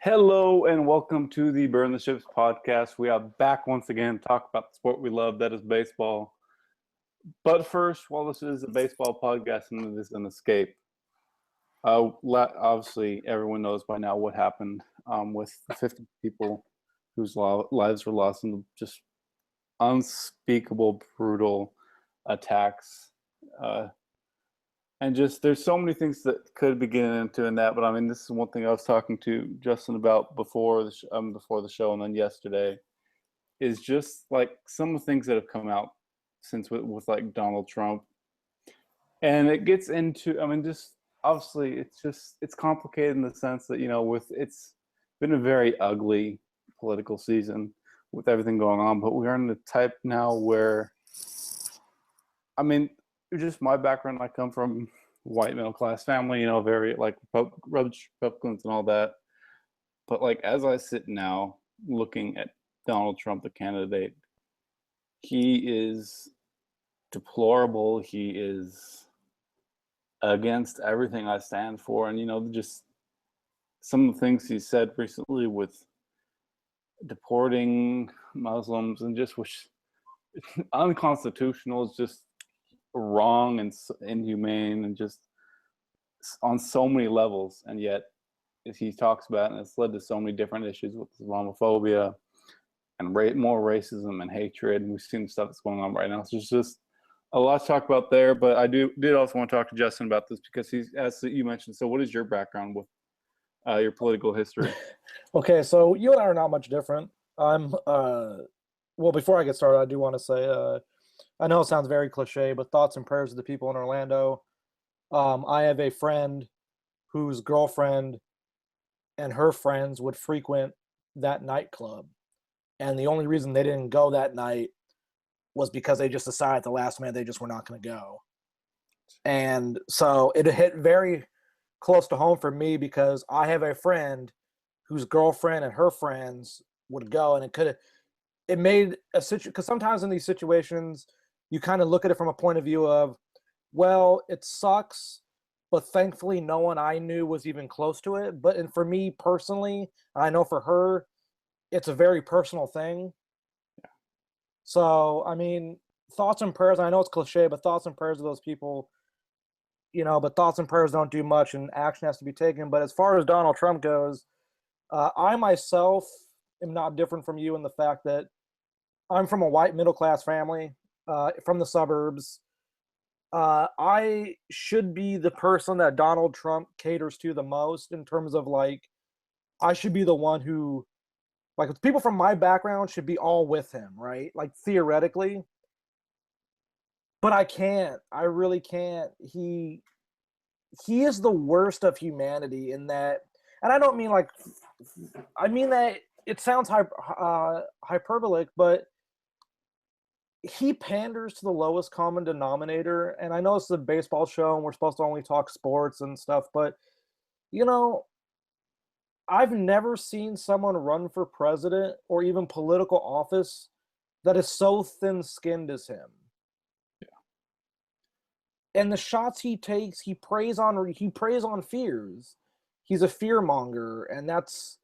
Hello and welcome to the Burn the Ships podcast. We are back once again to talk about the sport we love, that is baseball. But first, while this is a baseball podcast and it is an escape, obviously everyone knows by now what happened with the 50 people whose lives were lost in just unspeakable, brutal attacks. And just there's so many things that could be getting into in that, but I mean, this is one thing I was talking to Justin about before the show, and then yesterday is just like some of the things that have come out since with like Donald Trump, and it gets into, I mean, just obviously it's complicated in the sense that with it's been a very ugly political season with everything going on, but we're in the type now where, I mean, just my background, I come from white middle class family, very like Republicans and all that. But like as I sit now looking at Donald Trump, the candidate, he is deplorable. He is against everything I stand for. And just some of the things he said recently with deporting Muslims and just which unconstitutional is just wrong and inhumane and just on so many levels. And yet he talks about, and it's led to so many different issues with Islamophobia and more racism and hatred, and we've seen the stuff that's going on right now. So there's just a lot to talk about there, but I did also want to talk to Justin about this because he's, as you mentioned, so what is your background with your political history? Okay, so you and I are not much different. Well, before I get started, I do want to say, I know it sounds very cliche, but thoughts and prayers to the people in Orlando. I have a friend whose girlfriend and her friends would frequent that nightclub. And the only reason they didn't go that night was because they just decided at the last minute they just were not going to go. And so it hit very close to home for me because I have a friend whose girlfriend and her friends would go, and it made a situation, because sometimes in these situations you kind of look at it from a point of view of, well, it sucks, but thankfully no one I knew was even close to it. And for me personally, I know for her, it's a very personal thing. Yeah. So, I mean, thoughts and prayers, I know it's cliche, but thoughts and prayers of those people, but thoughts and prayers don't do much and action has to be taken. But as far as Donald Trump goes, I myself am not different from you in the fact that I'm from a white middle class family, from the suburbs. I should be the person that Donald Trump caters to the most in terms of like, I should be the one who, like, people from my background should be all with him, right? Like theoretically, but I can't. I really can't. He is the worst of humanity in that, and I don't mean like, I mean that it sounds hyperbolic, but he panders to the lowest common denominator. And I know it's a baseball show and we're supposed to only talk sports and stuff, but I've never seen someone run for president or even political office that is so thin-skinned as him. Yeah. And the shots he takes, he preys on fears. He's a fearmonger, and that's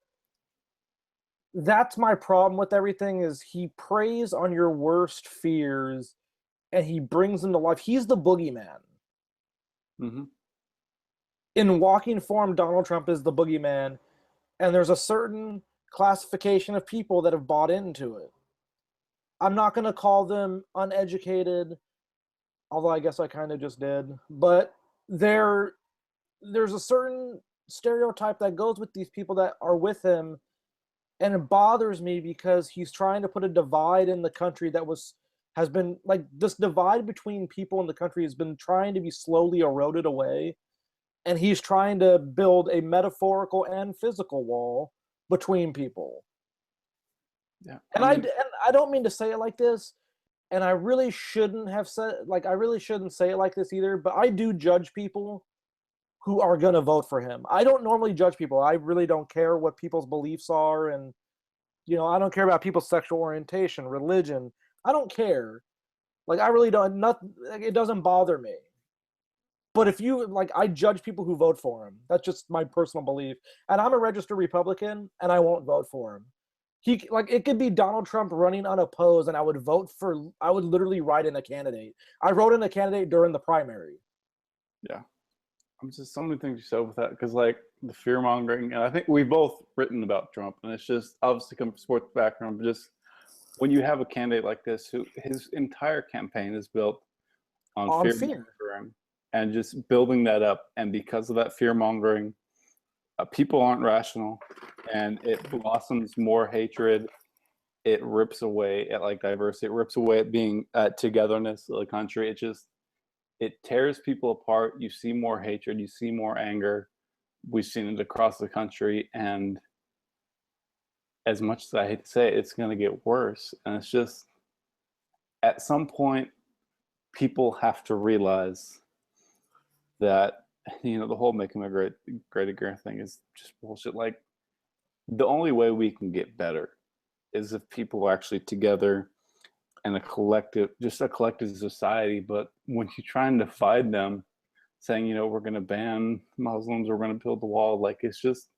my problem with everything is he preys on your worst fears and he brings them to life. He's the boogeyman. Mm-hmm. In walking form, Donald Trump is the boogeyman, and there's a certain classification of people that have bought into it. I'm not going to call them uneducated, although I guess I kind of just did, but there's a certain stereotype that goes with these people that are with him. And it bothers me because he's trying to put a divide in the country that has been like, this divide between people in the country has been trying to be slowly eroded away. And he's trying to build a metaphorical and physical wall between people. Yeah. And I don't mean to say it like this, and I really shouldn't say it like this either, but I do judge people who are going to vote for him. I don't normally judge people. I really don't care what people's beliefs are. And, I don't care about people's sexual orientation, religion. I don't care. Like, I really don't. It doesn't bother me. But if you like, I judge people who vote for him. That's just my personal belief. And I'm a registered Republican, and I won't vote for him. It could be Donald Trump running unopposed, and I would vote for. I would literally write in a candidate. I wrote in a candidate during the primary. Yeah. I'm just so many things you said with that, because like the fear mongering, and I think we've both written about Trump, and it's just obviously come from sports background, but just when you have a candidate like this who his entire campaign is built on fear mongering and just building that up, and because of that fear mongering, people aren't rational, and it blossoms more hatred. It rips away at like diversity. It rips away at being at togetherness of the country. It tears people apart. You see more hatred. You see more anger. We've seen it across the country, and as much as I hate to say it, it's going to get worse. And it's just, at some point, people have to realize that, you know, the whole "Make America Great Again" thing is just bullshit. Like, the only way we can get better is if people are actually together and a collective society. But when you try and divide them, saying, you know, we're going to ban Muslims, we're going to build the wall, like, it's just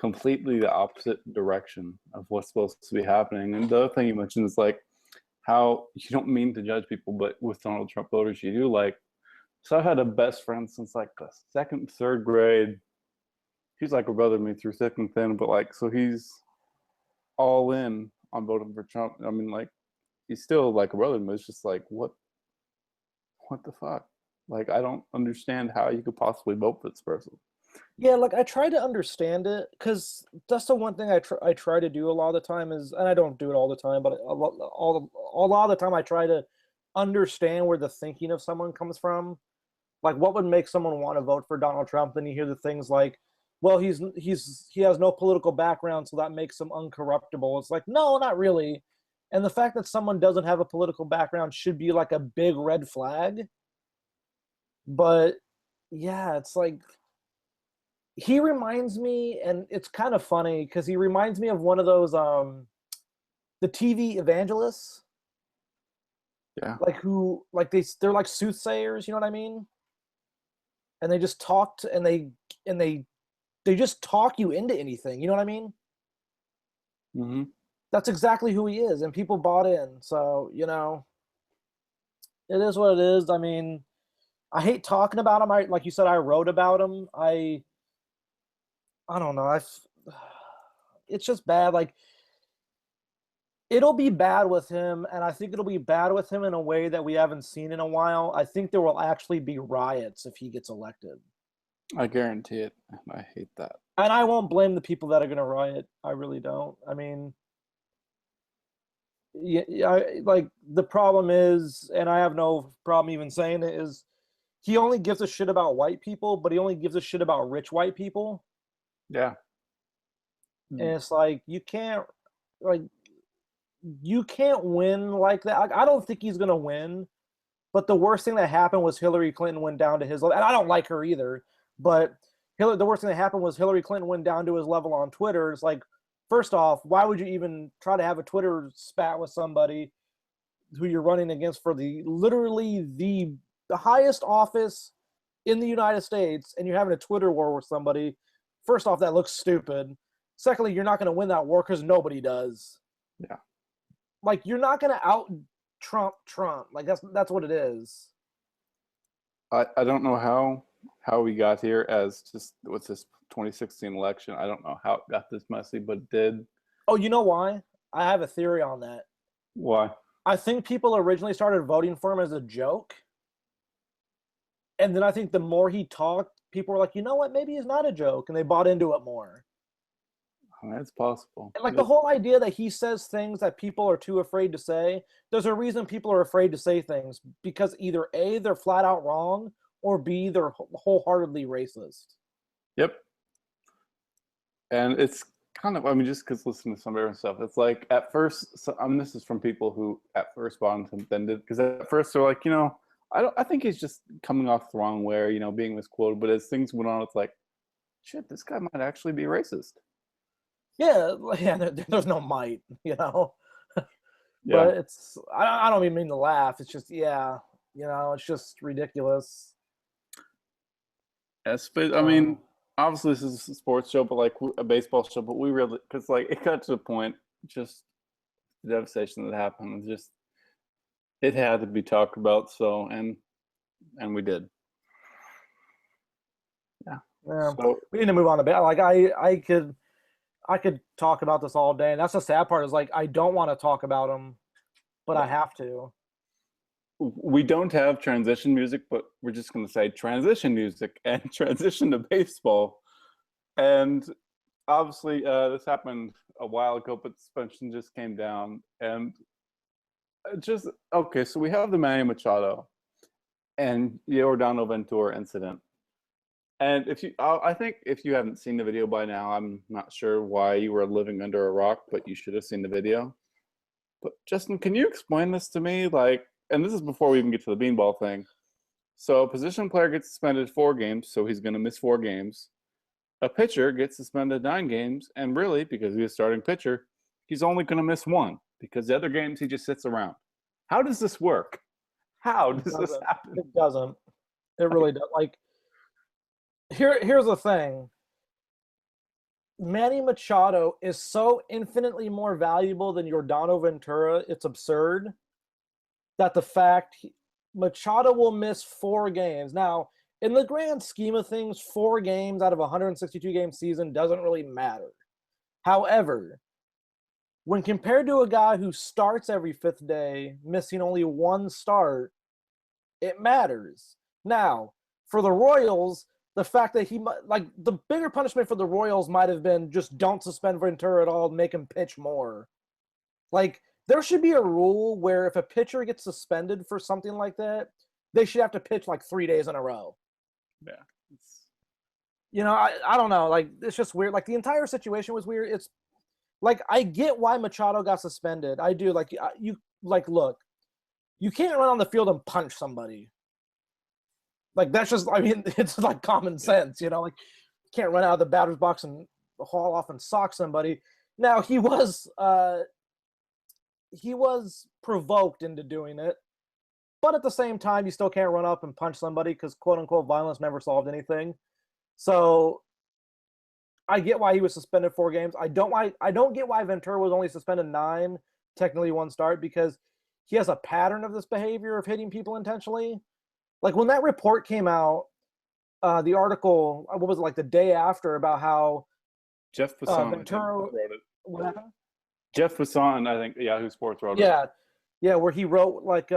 completely the opposite direction of what's supposed to be happening. And the other thing you mentioned is like how you don't mean to judge people, but with Donald Trump voters, you do. Like, so I've had a best friend since like the second, third grade. He's like a brother to me through thick and thin, but like, so he's all in on voting for Trump. I mean, like, he's still like a brother, but it's just like, what the fuck? Like, I don't understand how you could possibly vote for this person. Yeah, like I try to understand it because that's the one thing I try to do a lot of the time is, and I don't do it all the time, but a lot of the time I try to understand where the thinking of someone comes from. Like, what would make someone want to vote for Donald Trump? Then you hear the things like, well, he has no political background, so that makes him uncorruptible. It's like, no, not really. And the fact that someone doesn't have a political background should be like a big red flag. But yeah, it's like he reminds me, and it's kind of funny because he reminds me of one of those the TV evangelists. Yeah. Like who like they're like soothsayers, you know what I mean? And they just talked and they just talk you into anything, you know what I mean? Mm-hmm. That's exactly who he is, and people bought in. So, you know, it is what it is. I mean, I hate talking about him. Like you said, I wrote about him. I don't know. It's just bad. Like, it'll be bad with him, and I think it'll be bad with him in a way that we haven't seen in a while. I think there will actually be riots if he gets elected. I guarantee it. I hate that. And I won't blame the people that are going to riot. I really don't. I mean, yeah, like the problem is, and I have no problem even saying it, is he only gives a shit about white people, but he only gives a shit about rich white people. Yeah. And it's like like you can't win like that. I don't think he's gonna win. But the worst thing that happened was Hillary Clinton went down to his level, and I don't like her either. But the worst thing that happened was Hillary Clinton went down to his level on Twitter. It's like, first off, why would you even try to have a Twitter spat with somebody who you're running against for literally the highest office in the United States, and you're having a Twitter war with somebody? First off, that looks stupid. Secondly, you're not going to win that war because nobody does. Yeah. Like, you're not going to out Trump. Like, that's what it is. I don't know how we got here as just with this 2016 election. I don't know how it got this messy, but it did. Oh, you know why? I have a theory on that. Why? I think people originally started voting for him as a joke. And then I think the more he talked, people were like, you know what? Maybe he's not a joke. And they bought into it more. I mean, it's possible. And like the whole idea that he says things that people are too afraid to say, there's a reason people are afraid to say things, because either A, they're flat out wrong, or B, they're wholeheartedly racist. Yep. And it's kind of, I mean, just because listening to some of their stuff, it's like at first, so, I mean, this is from people who at first bought into him, then did, because at first they're like, you know, I think he's just coming off the wrong way, you know, being misquoted. But as things went on, it's like, shit, this guy might actually be racist. Yeah, there's no might, you know. Yeah. But it's, I don't even mean to laugh. It's just, yeah, you know, it's just ridiculous. Yes, but I mean, obviously this is a sports show, but like a baseball show. But we really, because like it got to the point, just the devastation that happened. Just it had to be talked about. So and we did. Yeah. Yeah, So we need to move on a bit. Like I could talk about this all day, and that's the sad part. Is like I don't want to talk about them, but I have to. we don't have transition music, but we're just going to say transition music and transition to baseball. And obviously, this happened a while ago, but suspension just came down. And just okay, so we have the Manny Machado and Yordano Ventura incident. And if you, I think if you haven't seen the video by now, I'm not sure why you were living under a rock, but you should have seen the video. But Justin, can you explain this to me? Like, and this is before we even get to the beanball thing. So a position player gets suspended 4 games, so he's going to miss 4 games. A pitcher gets suspended 9 games, and really, because he's a starting pitcher, he's only going to miss 1 because the other games he just sits around. How does this work? How does this happen? It doesn't. It really does. Like, here's the thing. Manny Machado is so infinitely more valuable than Yordano Ventura. It's absurd that the fact Machado will miss 4 games. Now, in the grand scheme of things, 4 games out of a 162 game season doesn't really matter. However, when compared to a guy who starts every 5th day, missing only 1 start, it matters. Now, for the Royals, the fact that the bigger punishment for the Royals might have been just don't suspend Ventura at all, make him pitch more. Like, there should be a rule where if a pitcher gets suspended for something like that, they should have to pitch like 3 days in a row. Yeah. I don't know. Like, it's just weird. Like, the entire situation was weird. It's like, I get why Machado got suspended. I do. Like, look, you can't run on the field and punch somebody. Like, that's just, I mean, it's like common sense, like you can't run out of the batter's box and haul off and sock somebody. Now, he was provoked into doing it, but at the same time, you still can't run up and punch somebody because quote unquote violence never solved anything. So I get why he was suspended 4 games. I don't get why Ventura was only suspended 9, technically 1 start, because he has a pattern of this behavior of hitting people intentionally. Like, when that report came out, the article, what was it, like the day after, about how Jeff Passan Ventura wrote it. What happened? Jeff Passan, I think, Yahoo Sports wrote it. it. Yeah, where he wrote, like,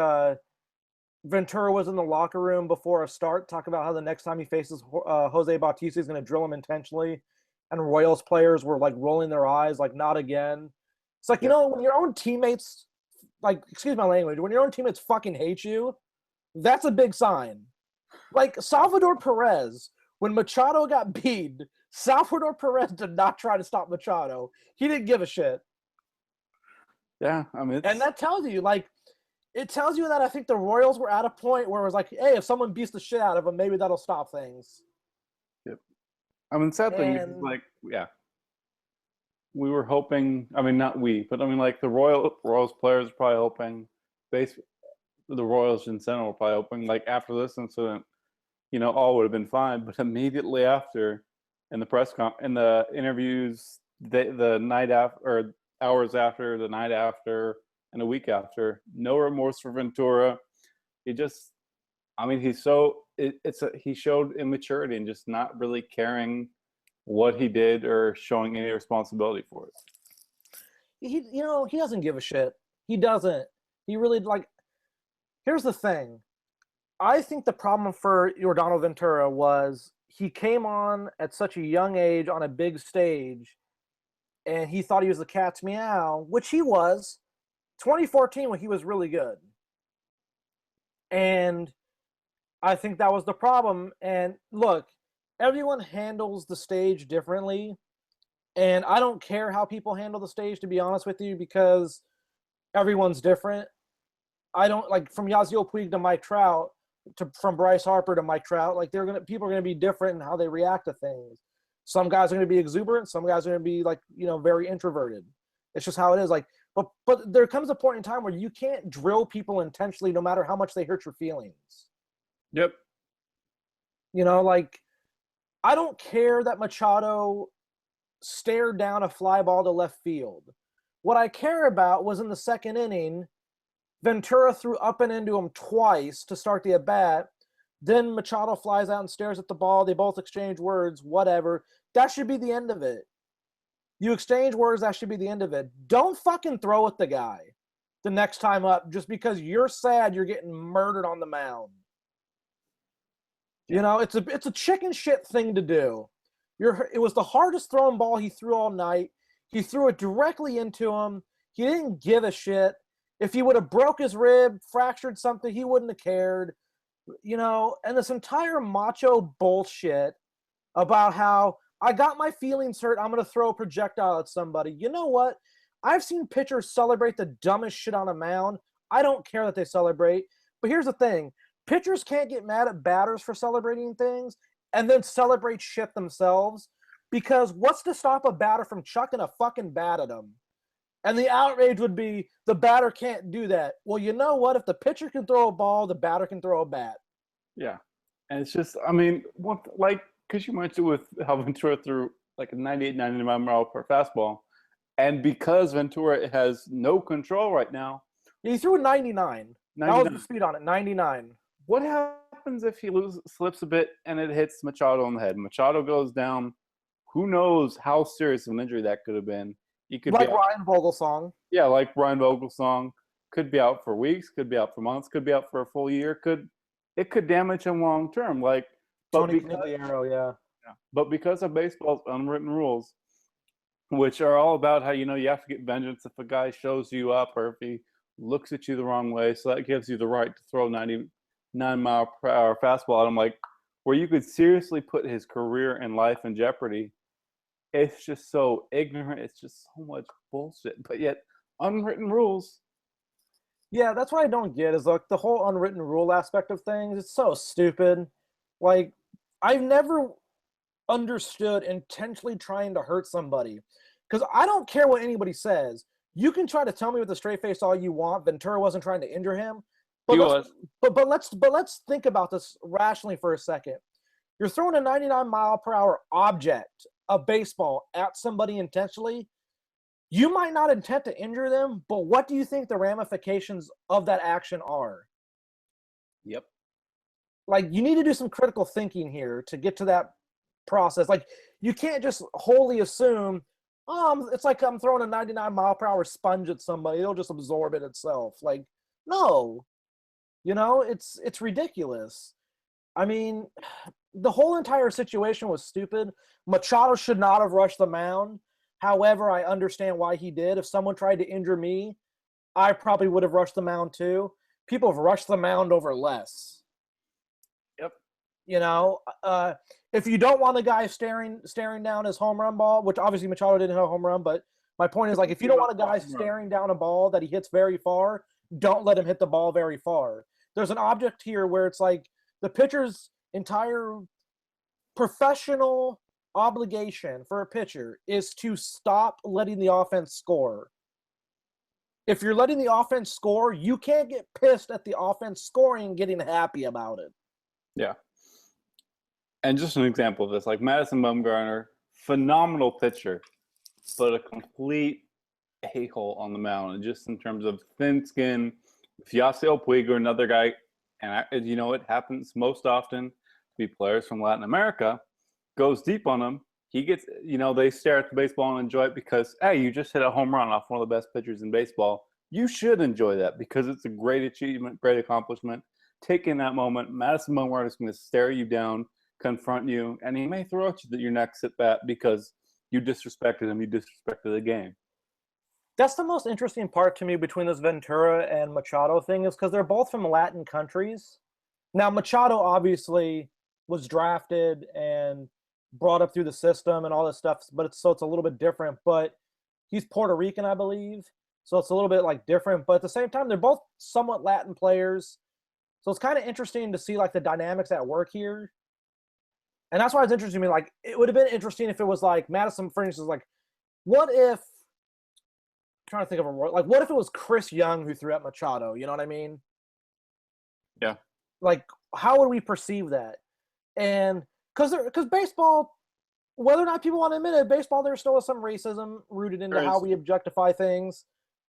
Ventura was in the locker room before a start, talk about how the next time he faces Jose Bautista, he's going to drill him intentionally. And Royals players were, like, rolling their eyes, like, not again. It's like, when your own teammates, like, excuse my language, when your own teammates fucking hate you, that's a big sign. Like, Salvador Perez, when Machado got beat, Salvador Perez did not try to stop Machado. He didn't give a shit. Yeah, I mean, and that tells you, like, it tells you that I think the Royals were at a point where it was like, hey, if someone beats the shit out of them, maybe that'll stop things. Yep. I mean, sad thing is, like, yeah, we were hoping. I mean, not we, but I mean, like, the Royals players are probably hoping, the Royals in general were probably hoping, like, after this incident, all would have been fine. But immediately after, in the interviews, the night after, or hours after, the night after, and a week after, no remorse for Ventura. He just, I mean, he showed immaturity and just not really caring what he did or showing any responsibility for it. He doesn't give a shit. He doesn't. He really, like, here's the thing. I think the problem for Yordano Ventura was he came on at such a young age on a big stage, and he thought he was the cat's meow, which he was. 2014 when he was really good. And I think that was the problem. And look, everyone handles the stage differently. And I don't care how people handle the stage, to be honest with you, because everyone's different. I don't, like, from Yasiel Puig to Mike Trout, from Bryce Harper to Mike Trout, like, people are going to be different in how they react to things. Some guys are going to be exuberant. Some guys are going to be, like, very introverted. It's just how it is. Like, but there comes a point in time where you can't drill people intentionally, no matter how much they hurt your feelings. Yep. Like, I don't care that Machado stared down a fly ball to left field. What I care about was in the second inning, Ventura threw up and into him twice to start the at bat. Then Machado flies out and stares at the ball. They both exchange words, whatever. That should be the end of it. You exchange words, that should be the end of it. Don't fucking throw at the guy the next time up just because you're sad you're getting murdered on the mound. You know, it's a chicken shit thing to do. It was the hardest thrown ball he threw all night. He threw it directly into him. He didn't give a shit. If he would have broke his rib, fractured something, he wouldn't have cared. You know, and this entire macho bullshit about how I got my feelings hurt, I'm going to throw a projectile at somebody. You know what? I've seen pitchers celebrate the dumbest shit on a mound. I don't care that they celebrate. But here's the thing. Pitchers can't get mad at batters for celebrating things and then celebrate shit themselves, because what's to stop a batter from chucking a fucking bat at them? And the outrage would be the batter can't do that. Well, you know what? If the pitcher can throw a ball, the batter can throw a bat. Yeah. And it's just, I mean, because you mentioned with how Ventura threw like a 98, 99 mile per fastball, and because Ventura has no control right now. He threw a 99. That was the speed on it, 99. What happens if he slips a bit and it hits Machado on the head? Machado goes down. Who knows how serious of an injury that could have been? He could like be Ryan Vogelsong. Yeah, like Ryan Vogelsong. Could be out for weeks, could be out for months, could be out for a full year. It could damage him long term. Tony Canigliaro, yeah. But because of baseball's unwritten rules, which are all about how, you have to get vengeance if a guy shows you up or if he looks at you the wrong way. So that gives you the right to throw 99 mile per hour fastball at him, like where you could seriously put his career and life in jeopardy. It's just so ignorant. It's just so much bullshit. But yet, unwritten rules. Yeah, that's what I don't get is like the whole unwritten rule aspect of things. It's so stupid. Like, I've never understood intentionally trying to hurt somebody, because I don't care what anybody says. You can try to tell me with a straight face all you want. Ventura wasn't trying to injure him. But let's think about this rationally for a second. You're throwing a 99 mile per hour object, a baseball, at somebody intentionally. You might not intend to injure them, but what do you think the ramifications of that action are? Yep. Like, you need to do some critical thinking here to get to that process. Like, you can't just wholly assume, it's like I'm throwing a 99 mile per hour sponge at somebody. It'll just absorb it itself. Like, no. It's ridiculous. I mean, the whole entire situation was stupid. Machado should not have rushed the mound. However, I understand why he did. If someone tried to injure me, I probably would have rushed the mound too. People have rushed the mound over less. Yep. If you don't want the guy staring down his home run ball, which obviously Machado didn't hit a home run, but my point is, like, if you don't want a guy staring down a ball that he hits very far, don't let him hit the ball very far. There's an object here where it's like the pitcher's entire professional obligation for a pitcher is to stop letting the offense score. If you're letting the offense score, you can't get pissed at the offense scoring and getting happy about it. Yeah. And just an example of this, like Madison Bumgarner, phenomenal pitcher, but a complete a-hole on the mound. And just in terms of thin skin, if Yasiel Puig, another guy, and it happens most often to be players from Latin America, goes deep on him. He gets, they stare at the baseball and enjoy it because, hey, you just hit a home run off one of the best pitchers in baseball. You should enjoy that because it's a great achievement, great accomplishment. Taking that moment, Madison Bumgarner is going to stare you down, confront you, and he may throw at you your next at bat because you disrespected him, you disrespected the game. That's the most interesting part to me between this Ventura and Machado thing, is because they're both from Latin countries. Now, Machado obviously was drafted and brought up through the system and all this stuff, but it's a little bit different. But he's Puerto Rican, I believe, so it's a little bit like different. But at the same time, they're both somewhat Latin players, so it's kind of interesting to see like the dynamics at work here. And that's why it's interesting to me. Like, it would have been interesting if it was like Madison, for instance, like, what if, I'm trying to think of a word, like, what if it was Chris Young who threw at Machado? You know what I mean? Yeah. Like, how would we perceive that? And because baseball, whether or not people want to admit it, baseball, there's still some racism rooted into how we objectify things.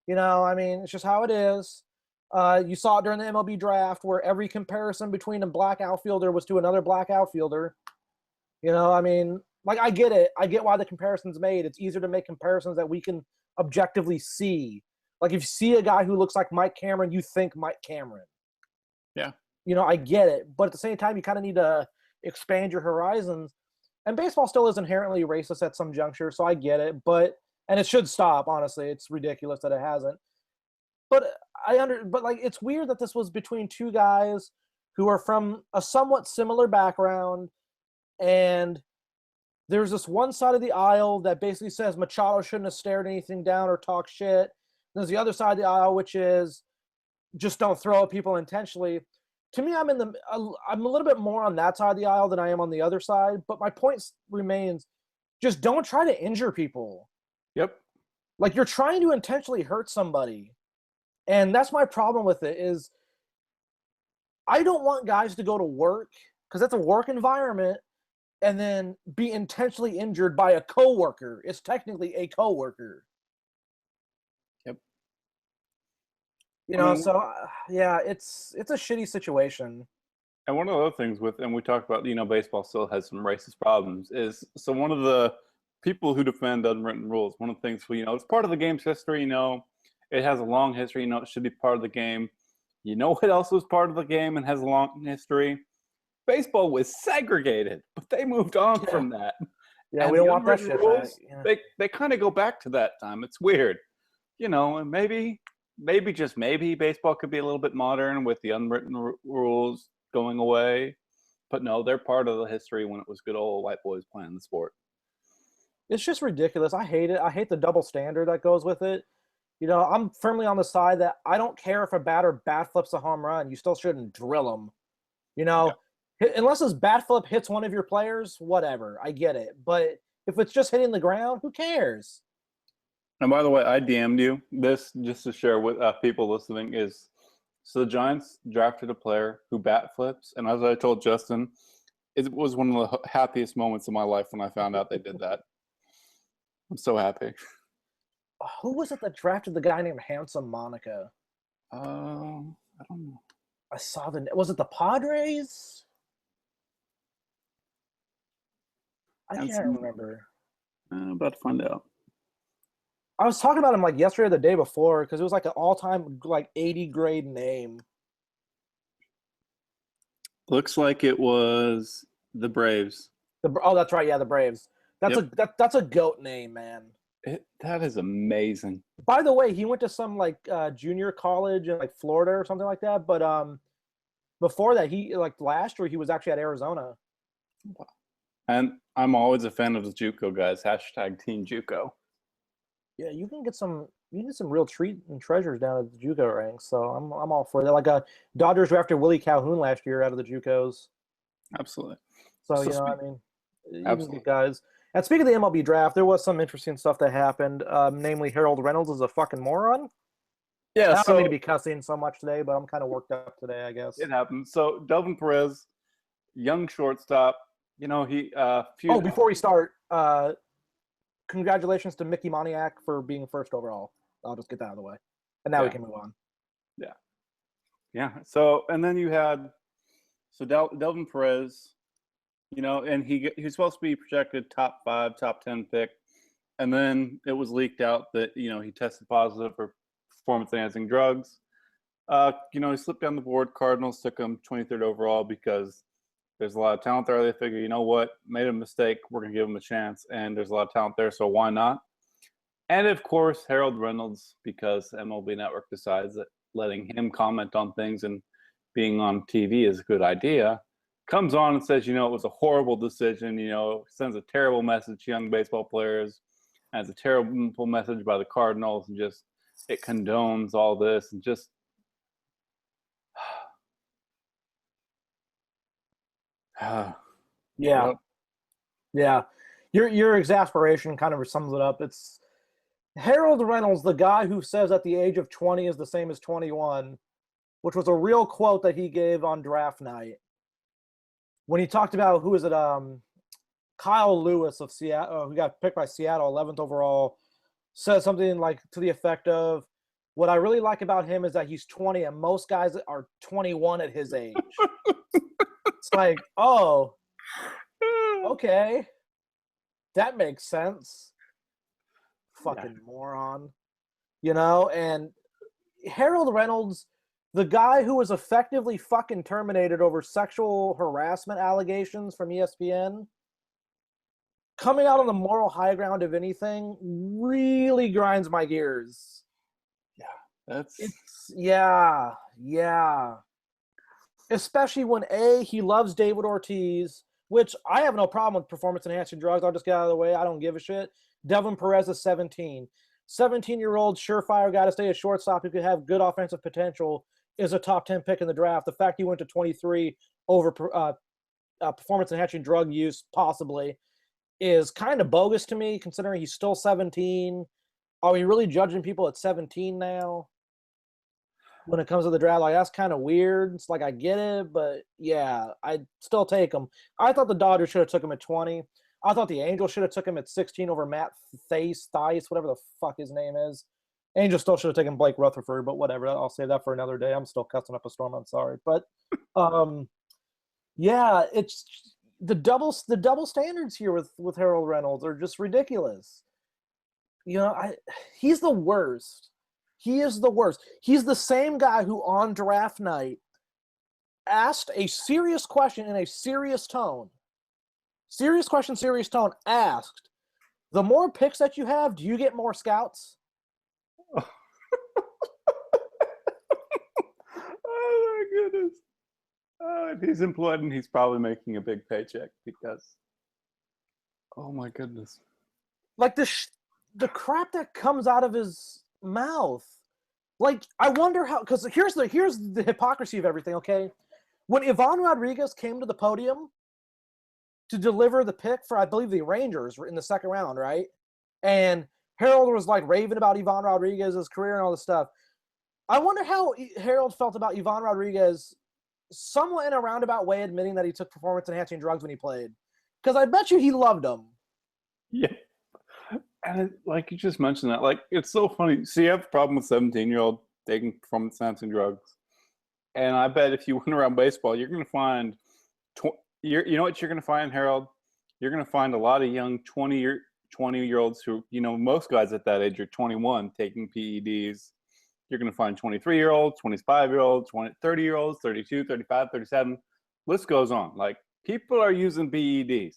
I mean, it's just how it is. You saw it during the MLB draft where every comparison between a black outfielder was to another black outfielder. I mean, like, I get it. I get why the comparison's made. It's easier to make comparisons that we can objectively see. Like, if you see a guy who looks like Mike Cameron, you think Mike Cameron. Yeah. I get it. But at the same time, you kind of need to expand your horizons. And baseball still is inherently racist at some juncture, so I get it. And it should stop, honestly. It's ridiculous that it hasn't. But like, it's weird that this was between two guys who are from a somewhat similar background, and there's this one side of the aisle that basically says Machado shouldn't have stared anything down or talked shit. There's the other side of the aisle, which is just don't throw at people intentionally. To me, I'm a little bit more on that side of the aisle than I am on the other side. But my point remains: just don't try to injure people. Yep. Like, you're trying to intentionally hurt somebody, and that's my problem with it. Is I don't want guys to go to work, because that's a work environment, and then be intentionally injured by a coworker. It's technically a coworker. Yep. So yeah, it's a shitty situation. And one of the other things and we talked about, baseball still has some racist problems, is so one of the people who defend unwritten rules, one of the things, it's part of the game's history, it has a long history, it should be part of the game. What else was part of the game and has a long history? Baseball was segregated, but they moved on from that. Yeah, and we don't want that shit rules, back. They kind of go back to that time. It's weird. And maybe just maybe baseball could be a little bit modern with the unwritten rules going away. But no, they're part of the history when it was good old white boys playing the sport. It's just ridiculous. I hate it. I hate the double standard that goes with it. I'm firmly on the side that I don't care if a batter bat flips a home run. You still shouldn't drill them. Unless his bat flip hits one of your players, whatever. I get it. But if it's just hitting the ground, who cares? And by the way, I DM'd you this just to share with people listening is, so the Giants drafted a player who bat flips. And as I told Justin, it was one of the happiest moments of my life when I found out they did that. I'm so happy. Who was it that drafted the guy named Handsome Monica? I don't know. I saw was it the Padres? I can't remember. I'm about to find out. I was talking about him like yesterday or the day before because it was like an all-time like 80 grade name. Looks like it was the Braves. That's right. Yeah, the Braves. That's a goat name, man. That is amazing. By the way, he went to some like junior college in like Florida or something like that. But before that, he last year he was actually at Arizona. Wow. And I'm always a fan of the JUCO guys. # Team JUCO. Yeah, you can get some real treat and treasures down at the JUCO ranks. So I'm all for that. Like Dodgers drafted Willie Calhoun last year out of the JUCOs. Absolutely. So I mean, you absolutely. can get guys. And speaking of the MLB draft, there was some interesting stuff that happened. Namely, Harold Reynolds is a fucking moron. Yeah, I don't mean to be cussing so much today, but I'm kind of worked up today, I guess. It happened. So Delvin Perez, young shortstop. Before we start, congratulations to Mickey Moniak for being first overall. I'll just get that out of the way, and now we can move on. Yeah. So and then you had Delvin Perez. And he was supposed to be projected top 5, top 10 pick. And then it was leaked out that, he tested positive for performance-enhancing drugs. He slipped down the board. Cardinals took him 23rd overall because there's a lot of talent there. They figure, you know what, made a mistake. We're going to give him a chance. And there's a lot of talent there, so why not? And, of course, Harold Reynolds, because MLB Network decides that letting him comment on things and being on TV is a good idea, comes on and says, it was a horrible decision, sends a terrible message to young baseball players, and it's a terrible message by the Cardinals, and just it condones all this, and just yeah. Your exasperation kind of sums it up. It's Harold Reynolds, the guy who says at the age of 20 is the same as 21, which was a real quote that he gave on draft night. when he talked about who is it? Kyle Lewis of Seattle, who got picked by Seattle, 11th overall, said something like to the effect of, "What I really like about him is that he's 20, and most guys are 21 at his age." It's like, oh, okay, that makes sense. Fucking moron, And Harold Reynolds, the guy who was effectively fucking terminated over sexual harassment allegations from ESPN, coming out on the moral high ground of anything really grinds my gears. Yeah, yeah. Especially when he loves David Ortiz, which I have no problem with performance enhancing drugs. I'll just get out of the way. I don't give a shit. Delvin Perez is 17. 17-year-old surefire guy to stay a shortstop who could have good offensive potential is a top 10 pick in the draft. The fact he went to 23 over performance enhancing drug use, possibly, is kind of bogus to me, considering he's still 17. Are we really judging people at 17 now? When it comes to the draft, like, that's kind of weird. It's like, I get it, but yeah, I'd still take him. I thought the Dodgers should have took him at 20. I thought the Angels should have took him at 16 over Matt Theis, whatever the fuck his name is. Angels still should have taken Blake Rutherford, but whatever. I'll save that for another day. I'm still cussing up a storm. I'm sorry, but yeah, it's the double standards here with Harold Reynolds are just ridiculous. He's the worst. He is the worst. He's the same guy who on draft night asked a serious question in a serious tone. Serious question, serious tone. Asked, the more picks that you have, do you get more scouts? Oh my goodness. If he's employed and he's probably making a big paycheck because, oh my goodness. Like the crap that comes out of his mouth. Like, I wonder how, because here's the hypocrisy of everything, okay? When Ivan Rodriguez came to the podium to deliver the pick for, I believe, the Rangers in the second round, right? And Harold was like raving about Ivan Rodriguez's career and all this stuff. I wonder how Harold felt about Ivan Rodriguez, somewhat in a roundabout way admitting that he took performance-enhancing drugs when he played. Because I bet you he loved him. Yeah. And like you just mentioned that, like, it's so funny. So you have a problem with 17-year-old taking performance-enhancing drugs. And I bet if you went around baseball, you're going to find, you know what you're going to find, Harold? You're going to find a lot of young 20-year-olds who, most guys at that age are 21 taking PEDs. You're going to find 23-year-olds, 25-year-olds, 30-year-olds, 32, 35, 37. List goes on. Like, people are using PEDs.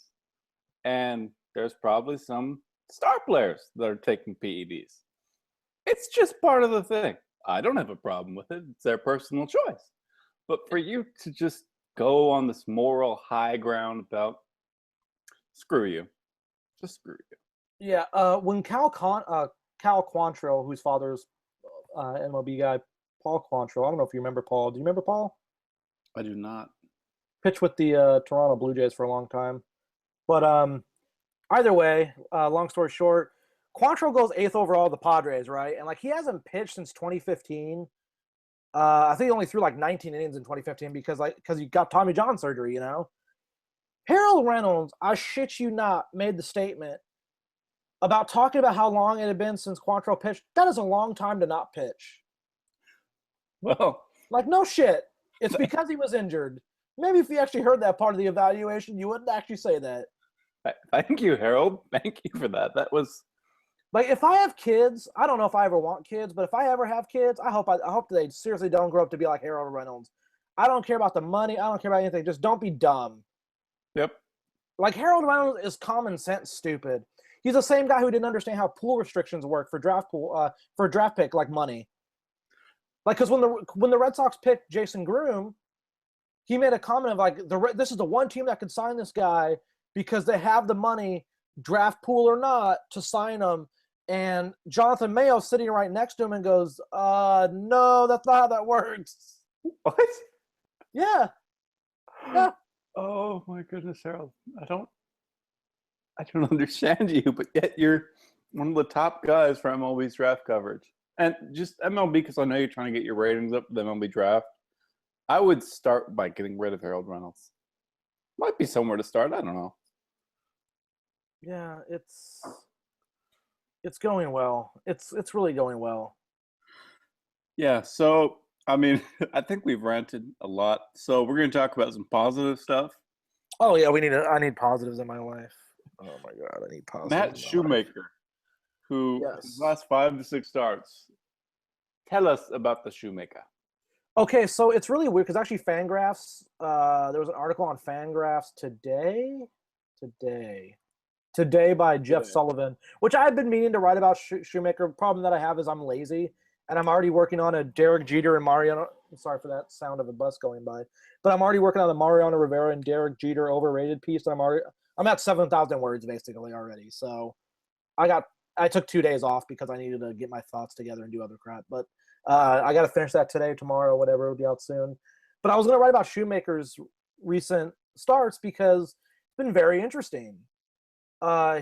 And there's probably some star players that are taking PEDs. It's just part of the thing. I don't have a problem with it. It's their personal choice. But for you to just go on this moral high ground about, screw you. Just screw you. Yeah, when Cal Quantrill, whose father's MLB guy, Paul Quantrill, I don't know if you remember Paul. Do you remember Paul? I do not. Pitched with the Toronto Blue Jays for a long time. But either way, long story short, Quantrill goes 8th overall to the Padres, right? And like, he hasn't pitched since 2015. I think he only threw like 19 innings in 2015 because he got Tommy John surgery, Harold Reynolds, I shit you not, made the statement about talking about how long it had been since Quantrill pitched. That is a long time to not pitch. Well, like, no shit. It's because he was injured. Maybe if you actually heard that part of the evaluation, you wouldn't actually say that. Thank you, Harold. Thank you for that. That was like, if I have kids, I don't know if I ever want kids, but if I ever have kids, I hope they seriously don't grow up to be like Harold Reynolds. I don't care about the money. I don't care about anything. Just don't be dumb. Yep. Like, Harold Reynolds is common sense stupid. He's the same guy who didn't understand how pool restrictions work for draft pick like money. Like, because when the Red Sox picked Jason Groom, he made a comment of like, this is the one team that could sign this guy because they have the money, draft pool or not, to sign him. And Jonathan Mayo sitting right next to him and goes, no, that's not how that works. What? Yeah. Yeah. Oh my goodness, Harold. I don't understand you, but yet you're one of the top guys for MLB's draft coverage. And just MLB, because I know you're trying to get your ratings up for the MLB draft. I would start by getting rid of Harold Reynolds. Might be somewhere to start. I don't know. Yeah, it's going well. It's really going well. Yeah. So, I mean, I think we've ranted a lot. So we're going to talk about some positive stuff. Oh yeah, I need positives in my life. Oh my god, I need positives Matt in my life. Shoemaker, who his Yes. last 5 to 6 starts. Tell us about the Shoemaker. Okay, so it's really weird because actually Fangraphs, there was an article on Fangraphs today by Jeff Today. Sullivan, which I've been meaning to write about Shoemaker. Problem that I have is I'm lazy, and I'm already working on a Derek Jeter and Mariano. Sorry for that sound of a bus going by, but I'm already working on the Mariano Rivera and Derek Jeter overrated piece. And I'm at 7,000 words basically already. So I took 2 days off because I needed to get my thoughts together and do other crap. But I got to finish that today, tomorrow, whatever. It'll be out soon. But I was going to write about Shoemaker's recent starts because it's been very interesting.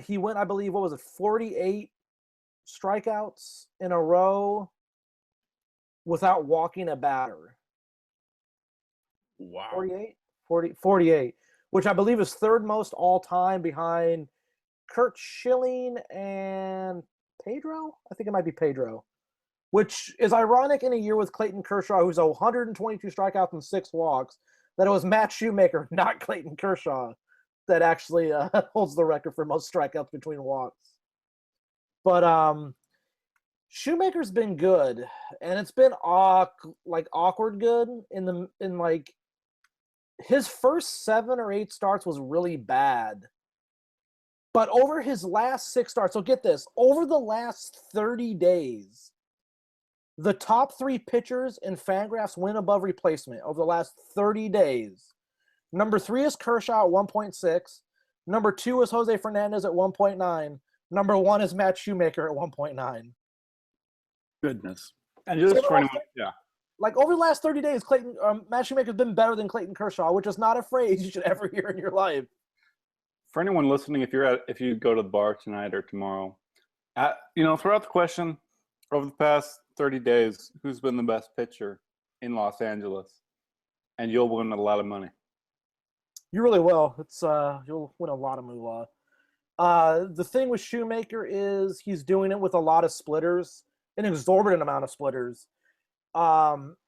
He went, I believe, what was it, 48 strikeouts in a row without walking a batter. Wow. 48, which I believe is third most all time behind Kurt Schilling and Pedro. I think it might be Pedro, which is ironic in a year with Clayton Kershaw, who's 122 strikeouts and 6 walks, that it was Matt Shoemaker, not Clayton Kershaw, that actually holds the record for most strikeouts between walks. But Shoemaker's been good, and it's been awkward good in like his first 7 or 8 starts was really bad. But over his last 6 starts, so get this, over the last 30 days, the top 3 pitchers in Fangraphs win above replacement over the last 30 days. Number 3 is Kershaw at 1.6. Number 2 is Jose Fernandez at 1.9. Number 1 is Matt Shoemaker at 1.9. Goodness. And just for anyone, yeah. Like over the last 30 days, Matt Shoemaker's been better than Clayton Kershaw, which is not a phrase you should ever hear in your life. For anyone listening, if you go to the bar tonight or tomorrow, throughout the question over the past 30 days, who's been the best pitcher in Los Angeles, and you'll win a lot of money. You really will. You'll win a lot of moolah. The thing with Shoemaker is he's doing it with a lot of splitters, an exorbitant amount of splitters.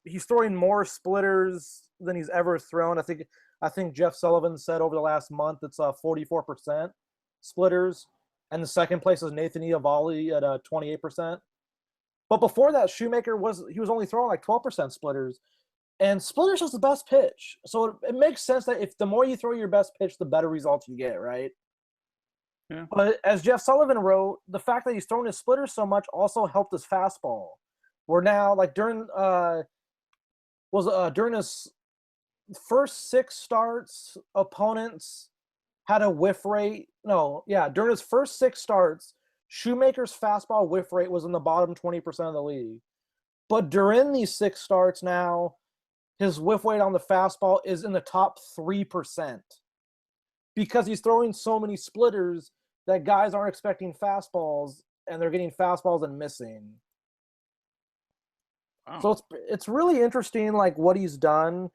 He's throwing more splitters than he's ever thrown. I think Jeff Sullivan said over the last month it's 44% splitters, and the second place is Nathan Eovaldi at 28%. But before that, Shoemaker was only throwing like 12% splitters, and splitters is the best pitch. So it makes sense that if the more you throw your best pitch, the better results you get, right? Yeah. But as Jeff Sullivan wrote, the fact that he's throwing his splitters so much also helped his fastball. We're now like during his first 6 starts, opponents had a whiff rate. During his first 6 starts, Shoemaker's fastball whiff rate was in the bottom 20% of the league. But during these 6 starts now, his whiff rate on the fastball is in the top 3% because he's throwing so many splitters that guys aren't expecting fastballs, and they're getting fastballs and missing. Wow. So it's really interesting, like what he's done.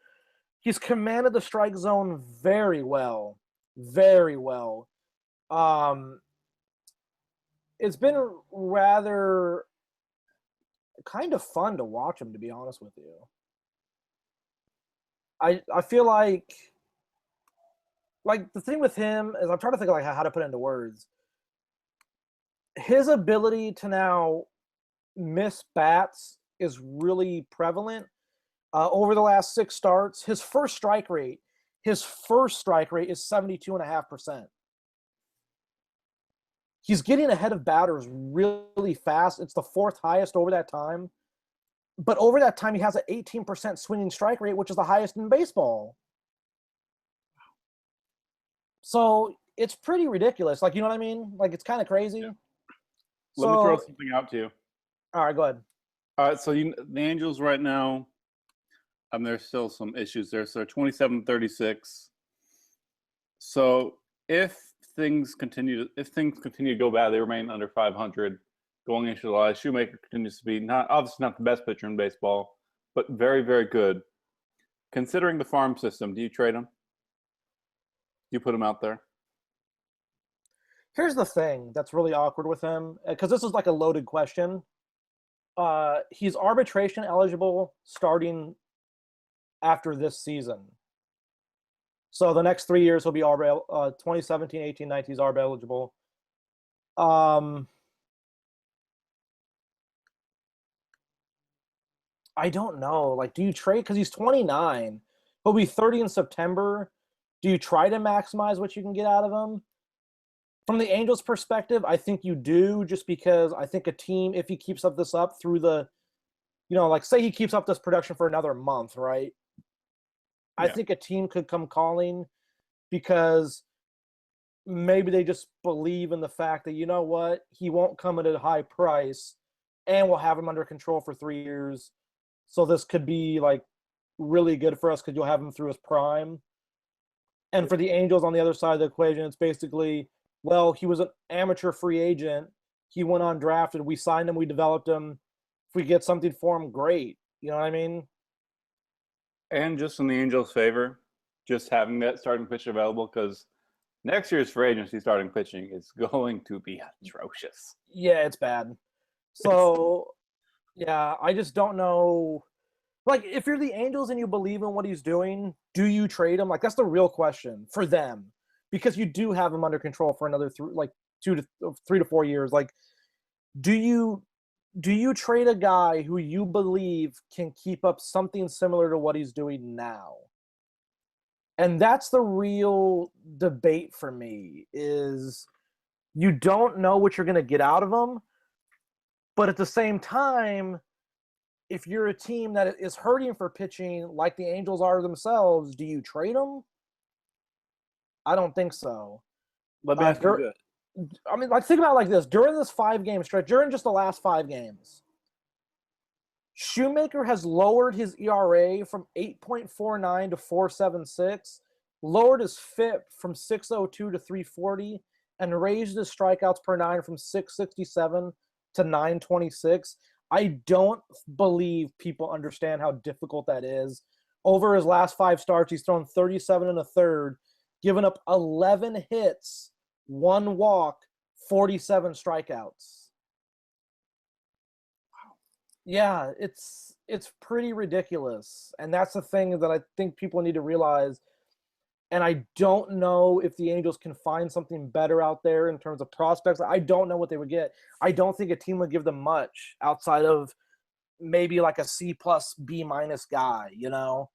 He's commanded the strike zone very well, very well. It's been rather kind of fun to watch him, to be honest with you. I feel like the thing with him is I'm trying to think of like how to put it into words. His ability to now miss bats is really prevalent. Over the last 6 starts, his first strike rate is 72.5%. He's getting ahead of batters really fast. It's the 4th highest over that time. But over that time, he has an 18% swinging strike rate, which is the highest in baseball. So it's pretty ridiculous. Like, you know what I mean? Like, it's kind of crazy. Yeah. Let me throw something out to you. All right, go ahead. All right, so the Angels right now, there's still some issues there. So 27-36. So if things continue to go bad, they remain under 500 going into July. Shoemaker continues to be obviously not the best pitcher in baseball, but very, very good. Considering the farm system, do you trade him? You put him out there. Here's the thing that's really awkward with him, because this is like a loaded question. He's arbitration eligible starting after this season. So the next 3 years he'll be ARB, 2017, 18, 19, he's ARB eligible. I don't know. Like, do you trade? Because he's 29. He'll be 30 in September. Do you try to maximize what you can get out of him? From the Angels' perspective, I think you do, just because I think a team, if he keeps this up through the, like say he keeps up this production for another month, right? I think a team could come calling because maybe they just believe in the fact that, you know what, he won't come at a high price and we'll have him under control for 3 years. So this could be like really good for us because you'll have him through his prime. And for the Angels on the other side of the equation, it's basically, well, he was an amateur free agent. He went undrafted. We signed him. We developed him. If we get something for him, great. You know what I mean? And just in the Angels' favor, just having that starting pitcher available, because next year's free agency starting pitching is going to be atrocious. Yeah, it's bad. So, yeah, I just don't know. Like, if you're the Angels and you believe in what he's doing, do you trade him? Like, that's the real question for them, because you do have him under control for another 3 to 4 years. Like, do you trade a guy who you believe can keep up something similar to what he's doing now? And that's the real debate for me, is you don't know what you're going to get out of him. But at the same time, if you're a team that is hurting for pitching like the Angels are themselves, do you trade them? I don't think so. Let me ask you this. I mean, like, think about it like this. During this 5-game stretch, during just the last 5 games, Shoemaker has lowered his ERA from 8.49 to 4.76, lowered his FIP from 6.02 to 3.40, and raised his strikeouts per 9 from 6.67 to 9.26. I don't believe people understand how difficult that is. Over his last 5 starts, he's thrown 37 1/3, given up 11 hits, 1 walk, 47 strikeouts. Wow. Yeah, it's pretty ridiculous. And that's the thing that I think people need to realize. And I don't know if the Angels can find something better out there in terms of prospects. I don't know what they would get. I don't think a team would give them much outside of maybe like a C+, B- guy, you know?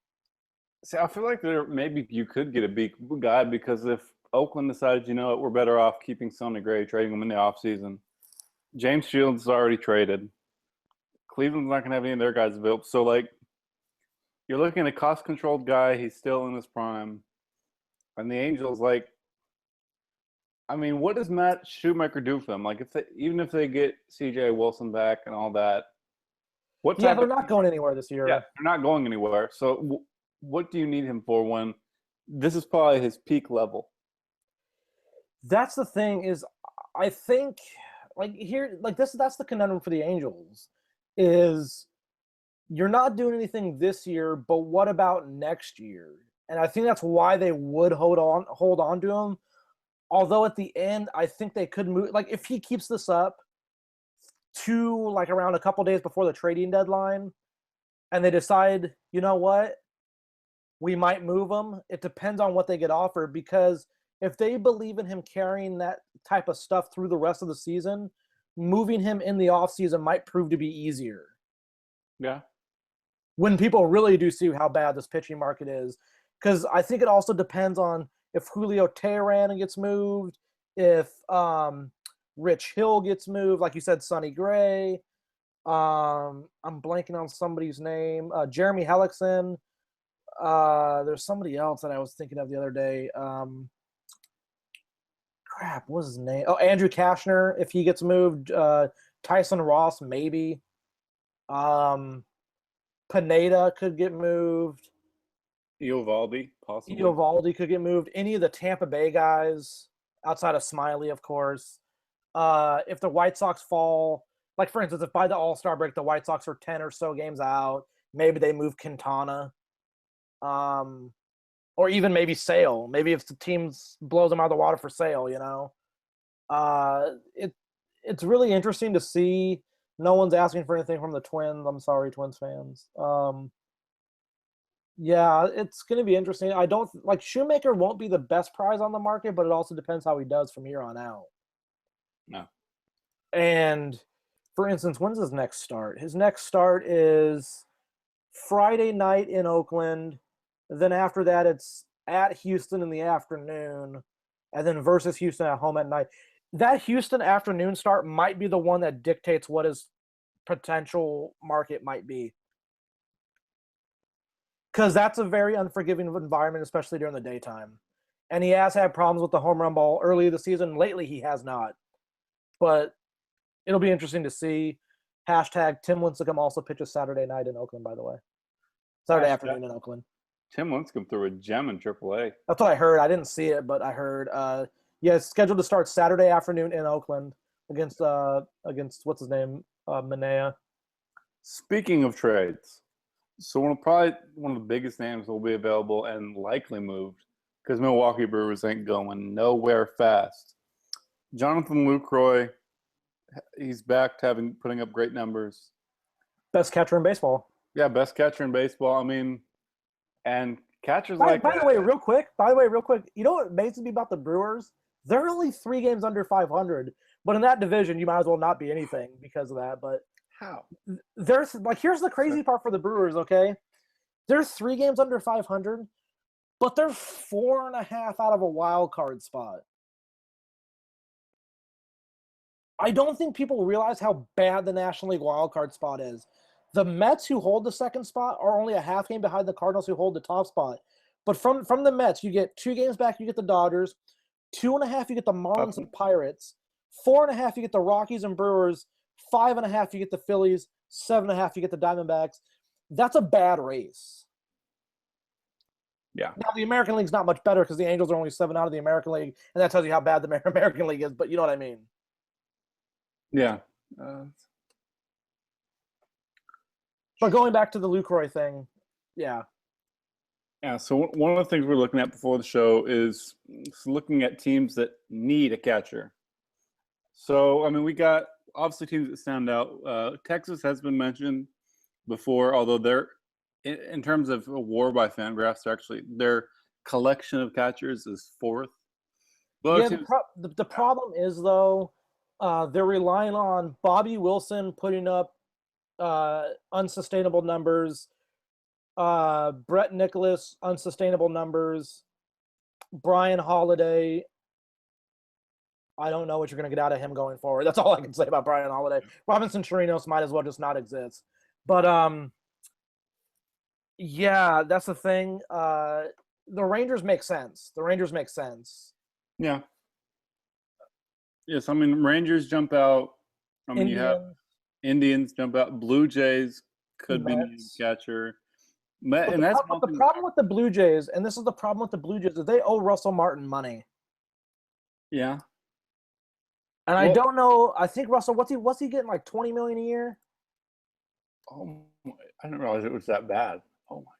See, I feel like maybe you could get a big guy, because if Oakland decides, you know what, we're better off keeping Sonny Gray, trading him in the offseason. James Shields is already traded. Cleveland's not going to have any of their guys available. So, like, you're looking at a cost-controlled guy. He's still in his prime. And the Angels, like, I mean, what does Matt Shoemaker do for them? Like, even if they get C.J. Wilson back and all that, they're not going anywhere this year. Yeah, they're not going anywhere. So, what do you need him for when this is probably his peak level? That's the thing, is I think, like, here, like, that's the conundrum for the Angels, is you're not doing anything this year, but what about next year? And I think that's why they would hold on to him. Although at the end, I think they could move. Like, if he keeps this up to like around a couple days before the trading deadline, and they decide, you know what, we might move him. It depends on what they get offered, because if they believe in him carrying that type of stuff through the rest of the season, moving him in the offseason might prove to be easier. Yeah. When people really do see how bad this pitching market is. Because I think it also depends on if Julio Teheran gets moved, if Rich Hill gets moved, like you said, Sonny Gray. I'm blanking on somebody's name. Jeremy Hellickson. There's somebody else that I was thinking of the other day. What was his name? Oh, Andrew Kashner, if he gets moved. Tyson Ross, maybe. Pineda could get moved. Eovaldi, possibly. Eovaldi could get moved. Any of the Tampa Bay guys, outside of Smiley, of course. If the White Sox fall, like, for instance, if by the All-Star break the White Sox are 10 or so games out, maybe they move Quintana. or even maybe Sale. Maybe if the team blows them out of the water for Sale, it's really interesting to see. No one's asking for anything from the Twins. I'm sorry, Twins fans. Yeah, it's going to be interesting. I don't like Shoemaker won't be the best prize on the market, but it also depends how he does from here on out. No. And for instance, when's his next start? His next start is Friday night in Oakland. Then after that, it's at Houston in the afternoon, and then versus Houston at home at night. That Houston afternoon start might be the one that dictates what his potential market might be. Because that's a very unforgiving environment, especially during the daytime. And he has had problems with the home run ball early this season. Lately, he has not. But it'll be interesting to see. Hashtag Tim Lincecum also pitches Saturday night in Oakland, by the way. Saturday afternoon in Oakland. Tim Lincecum threw a gem in AAA. That's what I heard. I didn't see it, but I heard. It's scheduled to start Saturday afternoon in Oakland against what's his name, Manea. Speaking of trades, so probably one of the biggest names will be available and likely moved because Milwaukee Brewers ain't going nowhere fast. Jonathan Lucroy, he's back to putting up great numbers. Best catcher in baseball. Yeah, best catcher in baseball. I mean, and catchers By the way, real quick, you know what amazes me about the Brewers? They're only 3 games under 500, but in that division, you might as well not be anything because of that. But how? Here's the crazy part for the Brewers. Okay, they're 3 games under 500, but they're 4.5 out of a wild card spot. I don't think people realize how bad the National League wild card spot is. The Mets, who hold the second spot, are only a half game behind the Cardinals, who hold the top spot. But from the Mets, you get 2 games back, you get the Dodgers. 2.5, you get the Marlins and Pirates. 4.5, you get the Rockies and Brewers. 5.5, you get the Phillies. 7.5, you get the Diamondbacks. That's a bad race. Yeah. Now, the American League's not much better because the Angels are only 7 out of the American League, and that tells you how bad the American League is, but you know what I mean. Yeah. But going back to the Lucroy thing, yeah. Yeah, so one of the things we're looking at before the show is looking at teams that need a catcher. So, I mean, we got obviously teams that stand out. Texas has been mentioned before, although they're, in terms of a WAR by Fangraphs, their collection of catchers is 4th. Yeah, the problem is, though, they're relying on Bobby Wilson putting up unsustainable numbers, Brett Nicholas unsustainable numbers, Brian Holiday. I don't know what you're going to get out of him going forward. That's all I can say about Brian Holiday. Robinson Chirinos might as well just not exist. But yeah, that's the thing. The Rangers make sense. Yeah. Yes, I mean, Rangers jump out. I mean, you have Indians jump out. Blue Jays could be a catcher. And that's the problem with the Blue Jays, and this is the problem with the Blue Jays, is they owe Russell Martin money. Yeah. And I don't know. I think Russell, what's he getting, like $20 million a year? Oh, I didn't realize it was that bad. Oh my.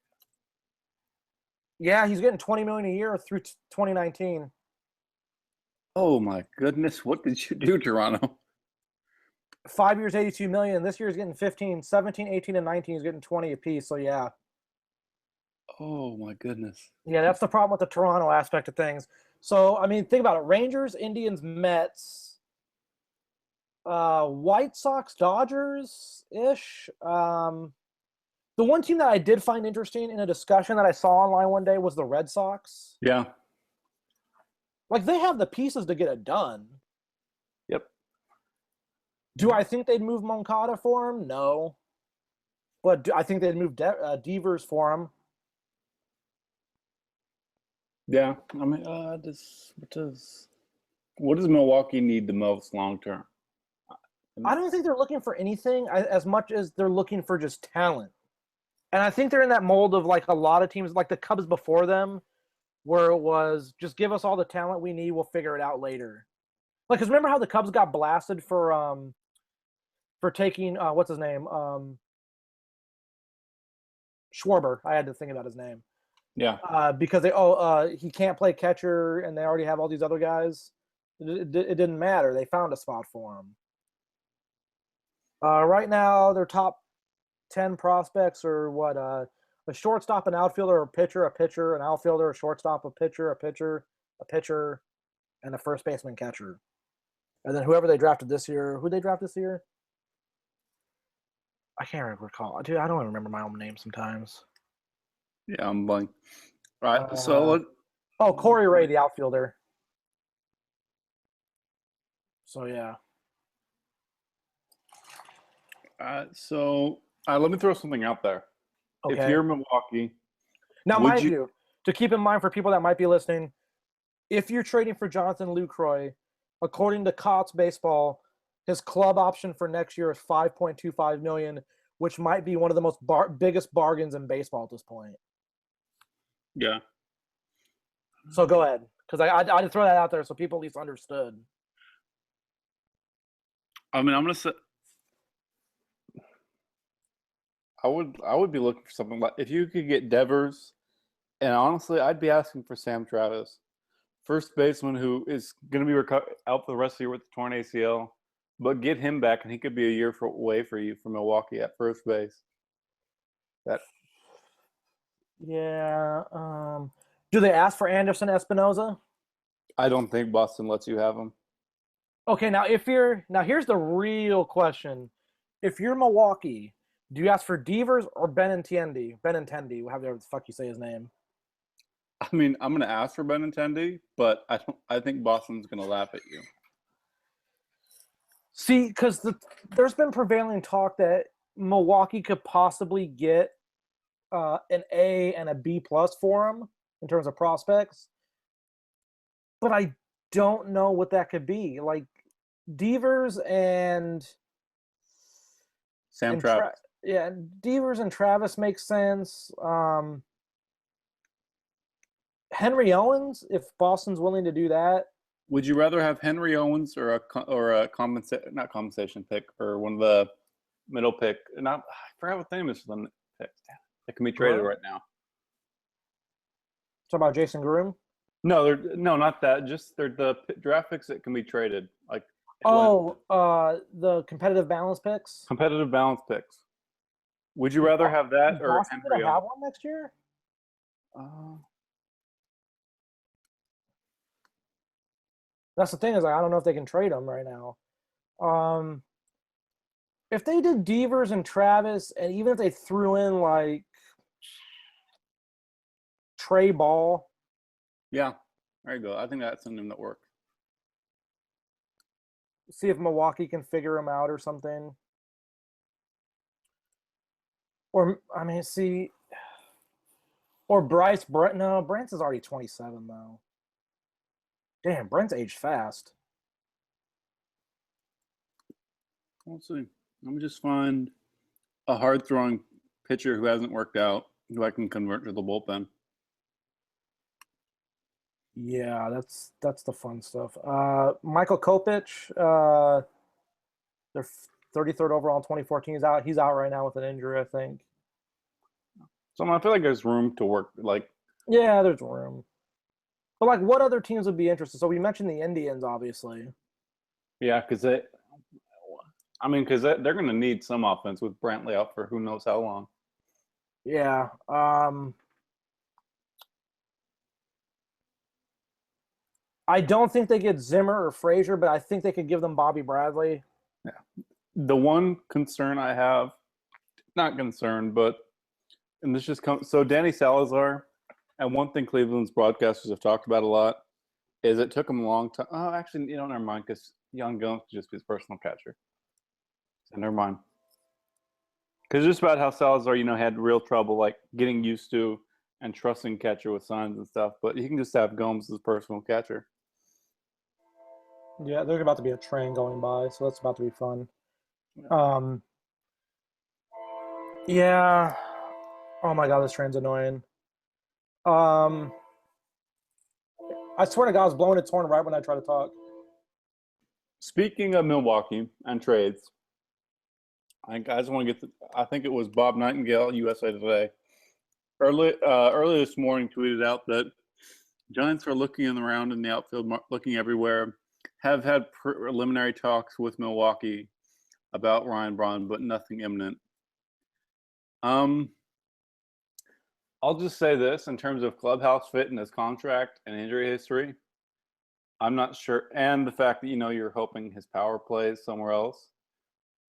Yeah, he's getting $20 million a year through 2019. Oh my goodness! What did you do, Toronto? 5 years, $82 million. This year he's getting 15, 17, 18, and 19. He's getting 20 apiece. So yeah. Oh my goodness. Yeah, that's the problem with the Toronto aspect of things. So I mean, think about it: Rangers, Indians, Mets, White Sox, Dodgers ish. The one team that I did find interesting in a discussion that I saw online one day was the Red Sox. Yeah. Like, they have the pieces to get it done. Yep. Do I think they'd move Moncada for him? No. But I think they'd move Devers for him. Yeah. I mean, what does Milwaukee need the most long term? I don't think they're looking for anything as much as they're looking for just talent. And I think they're in that mold of, like, a lot of teams, like the Cubs before them, where it was just give us all the talent we need, we'll figure it out later. Like, because remember how the Cubs got blasted for taking what's his name, Schwarber. I had to think about his name. Yeah. Because he can't play catcher and they already have all these other guys. It didn't matter. They found a spot for him. Right now, their top 10 prospects are what? A shortstop, an outfielder, a pitcher, an outfielder, a shortstop, a pitcher, a pitcher, and a first baseman catcher. And then whoever they drafted this year, who they drafted this year? I can't recall. Dude, I don't even remember my own name sometimes. Yeah, I'm blank. All right. So Corey Ray, the outfielder. So yeah. let me throw something out there. Okay. If you're Milwaukee, now, mind you, to keep in mind for people that might be listening, if you're trading for Jonathan Lucroy, according to Cots Baseball, his club option for next year is $5.25 million, which might be one of the most biggest bargains in baseball at this point. Yeah. So go ahead, because I had to throw that out there so people at least understood. I mean, I'm gonna say I would be looking for something like if you could get Devers, and honestly, I'd be asking for Sam Travis, first baseman who is going to be out for the rest of the year with the torn ACL, but get him back and he could be a year away for you from Milwaukee at first base. Yeah. Do they ask for Anderson Espinoza? I don't think Boston lets you have him. Okay, here's the real question. If you're Milwaukee, do you ask for Devers or Benintendi? However the fuck you say his name. I mean, I'm gonna ask for Benintendi, but I think Boston's gonna laugh at you. See, because there's been prevailing talk that Milwaukee could possibly get an A and a B plus for him in terms of prospects, but I don't know what that could be. Like Devers and Sam Travis. Devers and Travis makes sense. Henry Owens, if Boston's willing to do that. Would you rather have Henry Owens or not compensation pick or one of the middle pick? I forgot what the name is for them picks that can be traded right now. Talk about Jason Groom? No, not that. Just they're the draft picks that can be traded. Like the competitive balance picks. Competitive balance picks. Would you rather have that or Boston Henry Owens? Have one next year? That's the thing is I don't know if they can trade them right now. If they did Devers and Travis, and even if they threw in like Trey Ball. Yeah, there you go. I think that's something that works. See if Milwaukee can figure him out or something. Or or Bryce Brent. No, Brent's is already 27 though. Damn, Brent's aged fast. Let's see. Let me just find a hard-throwing pitcher who hasn't worked out, who I can convert to the bullpen. Yeah, that's the fun stuff. Michael Kopech, their 33rd overall in 2014 is out. He's out right now with an injury, I think. So I feel like there's room to work. Yeah, there's room. But what other teams would be interested? So we mentioned the Indians, obviously. Yeah, because they're going to need some offense with Brantley out for who knows how long. Yeah. I don't think they get Zimmer or Frazier, but I think they could give them Bobby Bradley. Yeah. The one concern I have, not concern, but, and this just comes, so Danny Salazar, and one thing Cleveland's broadcasters have talked about a lot is it took him a long time. Oh, actually, never mind, because Young Guns could just be his personal catcher. So never mind. Because just about how Salazar, had real trouble, getting used to and trusting catcher with signs and stuff, but he can just have Gomes as personal catcher. Yeah, there's about to be a train going by, so that's about to be fun. Yeah. Oh my god, this train's annoying. I swear to God, I was blowing its horn right when I try to talk. Speaking of Milwaukee and trades, I just want to I think it was Bob Nightingale, USA Today, Early this morning, tweeted out that Giants are looking around in the outfield, looking everywhere. Have had preliminary talks with Milwaukee about Ryan Braun, but nothing imminent. I'll just say this in terms of clubhouse fit and his contract and injury history. I'm not sure, and the fact that you're hoping his power plays somewhere else.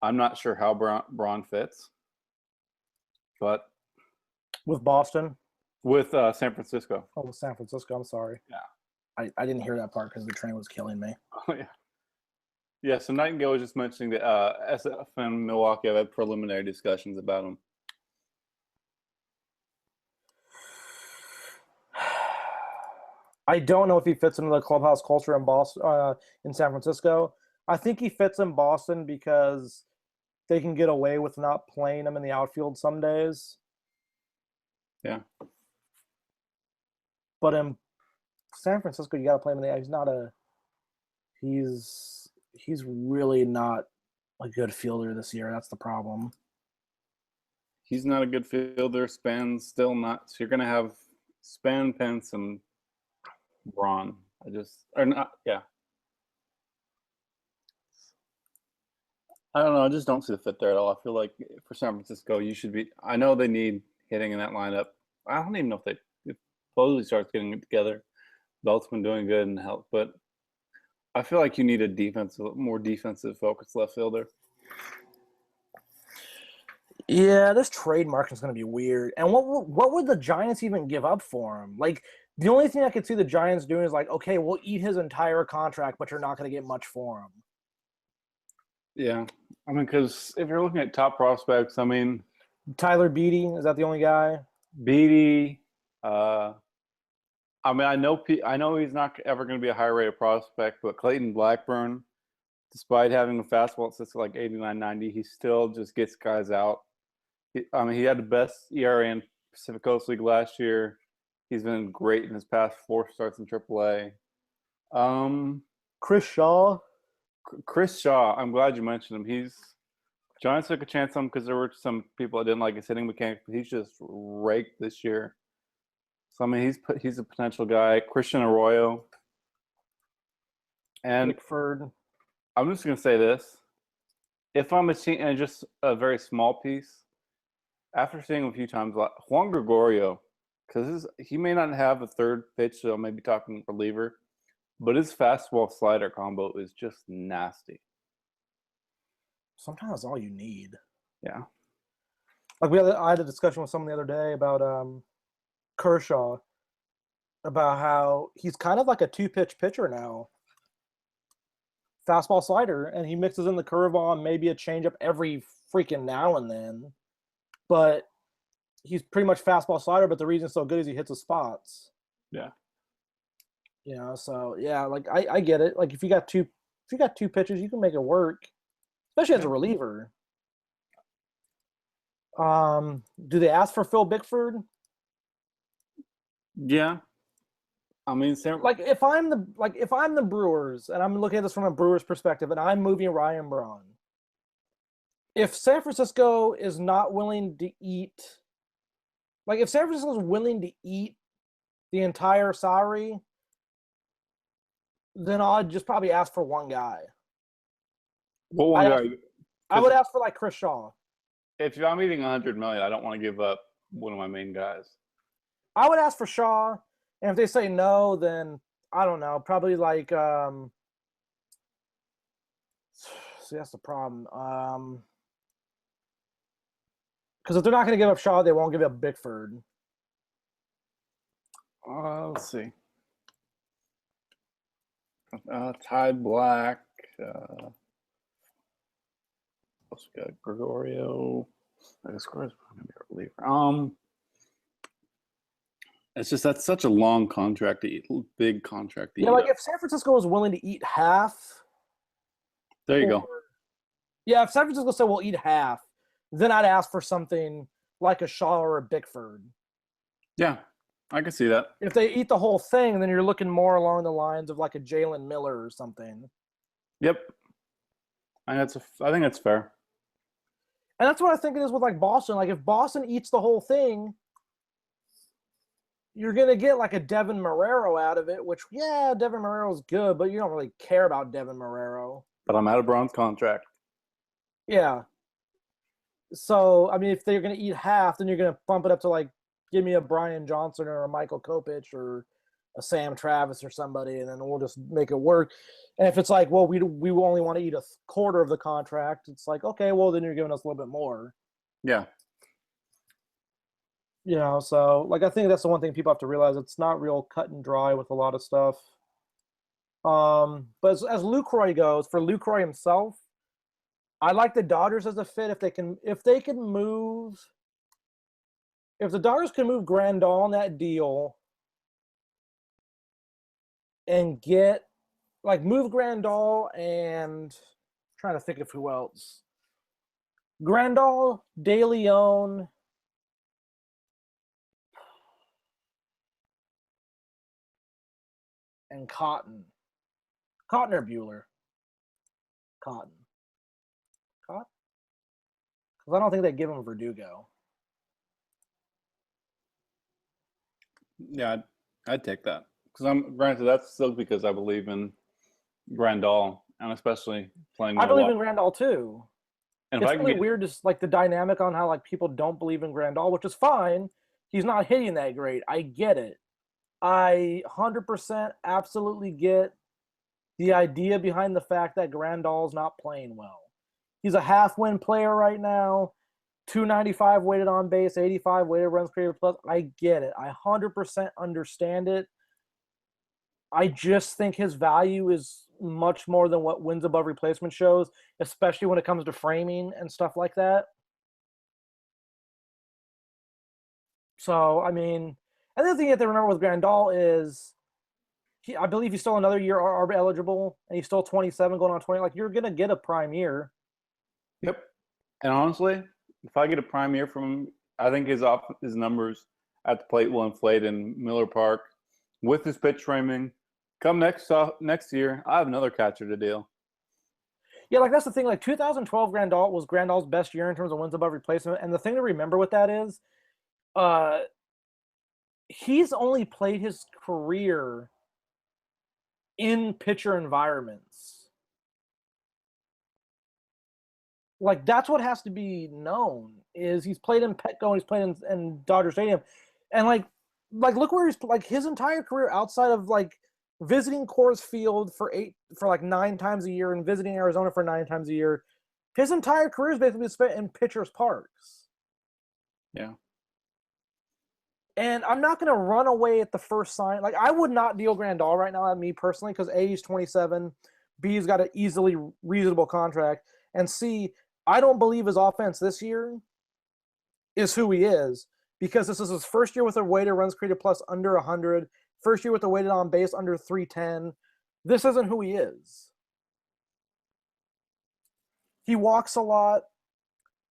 I'm not sure how Braun fits, but With Boston? with San Francisco. Oh, with San Francisco. I'm sorry. Yeah. I didn't hear that part because the train was killing me. Oh, yeah. Yeah, so Nightingale was just mentioning that SF and Milwaukee have had preliminary discussions about him. I don't know if he fits into the clubhouse culture in Boston, in San Francisco. I think he fits in Boston because they can get away with not playing him in the outfield some days. Yeah. But in San Francisco, you got to play him in the. He's really not a good fielder this year. That's the problem. He's not a good fielder. Span's still not. So you're going to have Span, Pence, and Braun. Yeah. I don't know. I just don't see the fit there at all. I feel like for San Francisco, you should be. I know they need hitting in that lineup. I don't even know if Posey starts getting it together. Belt's been doing good in health, but I feel like you need a more defensive focused left fielder. Yeah, this trade market is going to be weird. And what would the Giants even give up for him? Like, the only thing I could see the Giants doing is like, okay, we'll eat his entire contract, but you're not going to get much for him. Yeah. I mean, because if you're looking at top prospects, I mean, Tyler Beatty, is that the only guy? Beatty. I mean, I know he's not ever going to be a high-rated prospect, but Clayton Blackburn, despite having a fastball that sits at like 89, 90, he still just gets guys out. He had the best ERA in Pacific Coast League last year. He's been great in his past 4 starts in AAA. Chris Shaw. Chris Shaw, I'm glad you mentioned him. Giants took a chance on him because there were some people that didn't like his hitting mechanics, but he's just raked this year. So I mean, he's a potential guy. Christian Arroyo, and Bickford. I'm just gonna say this: if I'm a team, and just a very small piece, after seeing him a few times, Juan Gregorio, because he may not have a third pitch, so maybe talking reliever, but his fastball slider combo is just nasty. Sometimes that's all you need. Yeah. Like I had a discussion with someone the other day about Kershaw, about how he's kind of like a 2-pitch pitcher now. Fastball slider, and he mixes in the curveball and maybe a changeup every freaking now and then. But he's pretty much fastball slider, but the reason it's so good is he hits the spots. Yeah. So yeah, like I get it. Like if you got two pitches, you can make it work. Especially as a reliever. Do they ask for Phil Bickford? Yeah. I mean, if I'm the Brewers and I'm looking at this from a Brewers perspective and I'm moving Ryan Braun, if San Francisco is not willing to eat, like if San Francisco is willing to eat the entire salary, then I'd just probably ask for one guy. What one guy? I would ask for like Chris Shaw. If I'm eating $100 million, I don't want to give up one of my main guys. I would ask for Shaw, and if they say no, then I don't know. Probably like see, that's the problem. Because if they're not going to give up Shaw, they won't give up Bickford. Let's see. Ty Black. Also got Gregorio. I guess Gregorio is probably going to be a reliever. It's just that's such a long contract to eat, big contract to eat. Yeah, like if San Francisco is willing to eat half. There you go. Yeah, if San Francisco said we'll eat half, then I'd ask for something like a Shaw or a Bickford. Yeah, I can see that. If they eat the whole thing, then you're looking more along the lines of like a Jalen Miller or something. Yep. I think that's fair. And that's what I think it is with like Boston. Like if Boston eats the whole thing, you're going to get like a Devin Marrero out of it, which, yeah, Devin Marrero's good, but you don't really care about Devin Marrero. But I'm out of Braun's contract. Yeah. So, I mean, if they're going to eat half, then you're going to bump it up to like, give me a Brian Johnson or a Michael Kopech or a Sam Travis or somebody, and then we'll just make it work. And if it's like, well, we only want to eat a quarter of the contract, it's like, okay, well, then you're giving us a little bit more. Yeah. So like I think that's the one thing people have to realize. It's not real cut and dry with a lot of stuff. But as Lucroy goes, for Lucroy himself, I like the Dodgers as a fit if the Dodgers can move Grandal on that deal and move Grandal and I'm trying to think of who else. Grandal, De Leon, and Cotton or Bueller? Cotton. Because I don't think they give him Verdugo. Yeah, I'd take that. Because granted, that's still because I believe in Grandal, and especially playing. I believe in Grandal too. And it's really weird, just like the dynamic on how like people don't believe in Grandal, which is fine. He's not hitting that great. I get it. I 100% absolutely get the idea behind the fact that Grandal's not playing well. He's a half-win player right now, 295 weighted on base, 85 weighted runs created plus. I get it. I 100% understand it. I just think his value is much more than what wins above replacement shows, especially when it comes to framing and stuff like that. So, I mean, another thing you have to remember with Grandal is I believe he's still another year ARB eligible, and he's still 27 going on 20. Like, you're going to get a prime year. Yep. And honestly, if I get a prime year from him, I think his numbers at the plate will inflate in Miller Park with his pitch framing. Come next year, I have another catcher to deal. Yeah, like that's the thing. Like 2012 Grandal was Grandal's best year in terms of wins above replacement. And the thing to remember with that is he's only played his career in pitcher environments. Like that's what has to be known is he's played in Petco and he's played in Dodger Stadium. And like look where he's like his entire career outside of like visiting Coors Field for 9 times a year and visiting Arizona for 9 times a year. His entire career is basically spent in pitchers' parks. Yeah. And I'm not going to run away at the first sign. Like, I would not deal Grandal right now, me personally, because A, he's 27, B, he's got an easily reasonable contract, and C, I don't believe his offense this year is who he is, because this is his first year with a weighted runs created plus under 100, first year with a weighted on base under 310. This isn't who he is. He walks a lot.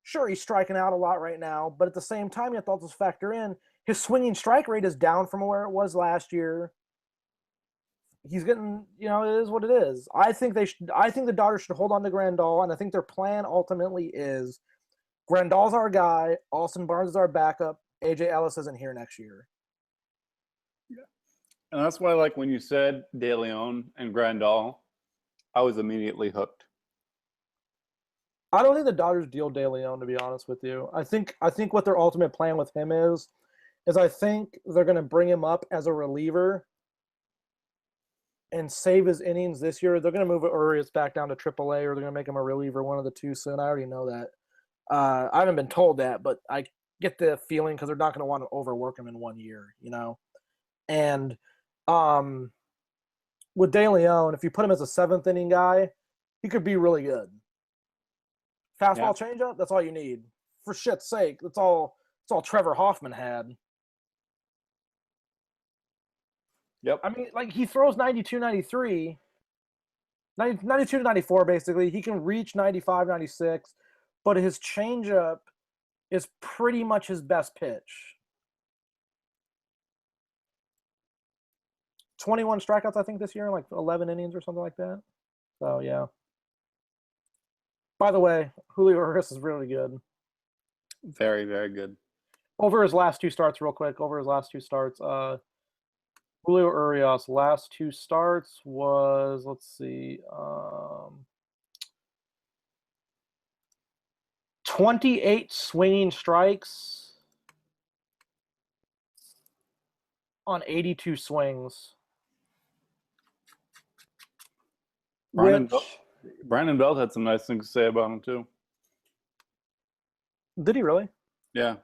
Sure, he's striking out a lot right now, but at the same time, you have to also factor in his swinging strike rate is down from where it was last year. He's getting, it is what it is. I think the Dodgers should hold on to Grandal, and I think their plan ultimately is Grandal's our guy, Austin Barnes is our backup, AJ Ellis isn't here next year. Yeah. And that's why, like, when you said De Leon and Grandal, I was immediately hooked. I don't think the Dodgers deal De Leon, to be honest with you. I think what their ultimate plan with him is I think they're going to bring him up as a reliever and save his innings this year. They're going to move Urias back down to AAA, or they're going to make him a reliever, one of the two soon. I already know that. I haven't been told that, but I get the feeling because they're not going to want to overwork him in 1 year, And with De Leon, if you put him as a 7th inning guy, he could be really good. Fastball changeup, that's all you need. For shit's sake, that's all Trevor Hoffman had. Yep. I mean, like, he throws 92, 93, 92 to 94, basically. He can reach 95, 96, but his changeup is pretty much his best pitch. 21 strikeouts, I think, this year, like 11 innings or something like that. So, yeah. By the way, Julio Urias is really good. Very, very good. Over his last two starts, real quick. Julio Urias' last two starts was, let's see, 28 swinging strikes on 82 swings. Brandon Belt had some nice things to say about him too. Did he really? Yeah.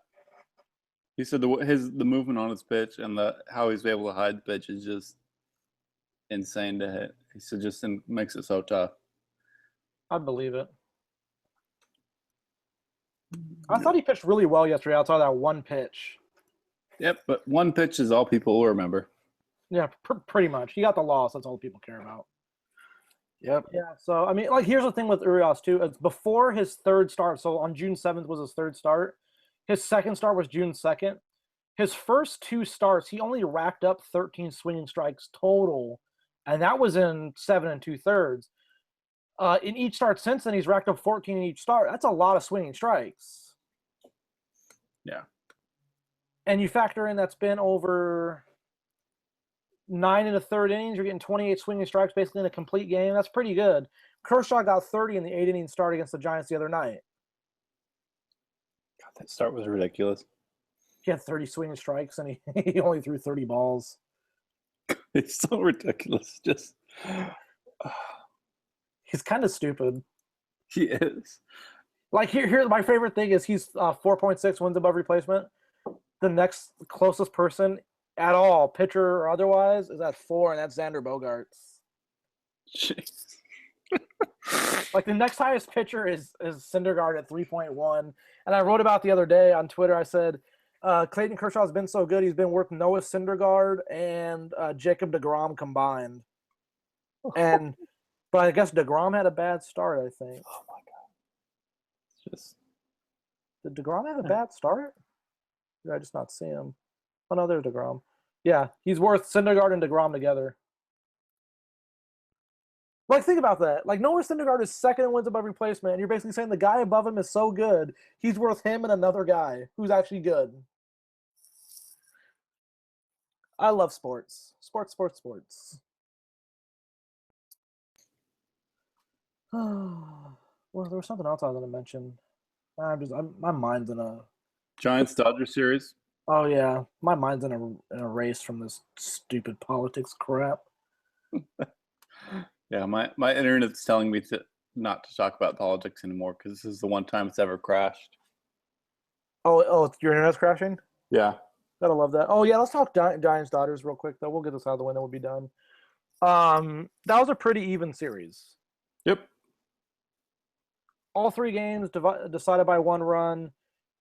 He said the movement on his pitch and how he's able to hide the pitch is just insane to hit. He said just makes it so tough. I believe it. I thought he pitched really well yesterday outside of that one pitch. Yep, but one pitch is all people will remember. Yeah, pretty much. He got the loss. That's all people care about. Yep. Yeah, so, I mean, like, here's the thing with Urias, too. It's before his third start. So on June 7th was his third start. His second start was June 2nd. His first two starts, he only racked up 13 swinging strikes total, and that was in 7 2/3. In each start since then, he's racked up 14 in each start. That's a lot of swinging strikes. Yeah. And you factor in that's been over 9 1/3 innings. You're getting 28 swinging strikes basically in a complete game. That's pretty good. Kershaw got 30 in the 8-inning start against the Giants the other night. God, that start was ridiculous. He had 30 swinging strikes, and he only threw 30 balls. It's so ridiculous. Just he's kind of stupid. He is. Like, here, my favorite thing is he's 4.6 wins above replacement. The next closest person at all, pitcher or otherwise, is at 4, and that's Xander Bogaerts. Jeez. Like, the next highest pitcher is Syndergaard at 3.1. And I wrote about the other day on Twitter. I said, Clayton Kershaw has been so good, he's been worth Noah Syndergaard and Jacob deGrom combined. But I guess deGrom had a bad start, I think. Oh, my God. It's just... Did deGrom have a bad start? Did I just not see him? Oh, no, there's deGrom. Yeah, he's worth Syndergaard and deGrom together. Like, think about that. Like, Noah Syndergaard is second in wins above replacement, and you're basically saying the guy above him is so good, he's worth him and another guy who's actually good. I love sports. Sports. Well, there was something else I was going to mention. My mind's in a Giants-Dodgers series. Oh yeah, my mind's in a race from this stupid politics crap. Yeah, my internet's telling me not to talk about politics anymore because this is the one time it's ever crashed. Oh, your internet's crashing? Yeah. Gotta love that. Oh yeah, let's talk Giants-Dodgers real quick though. We'll get this out of the way, then we'll be done. That was a pretty even series. Yep. All three games decided by one run.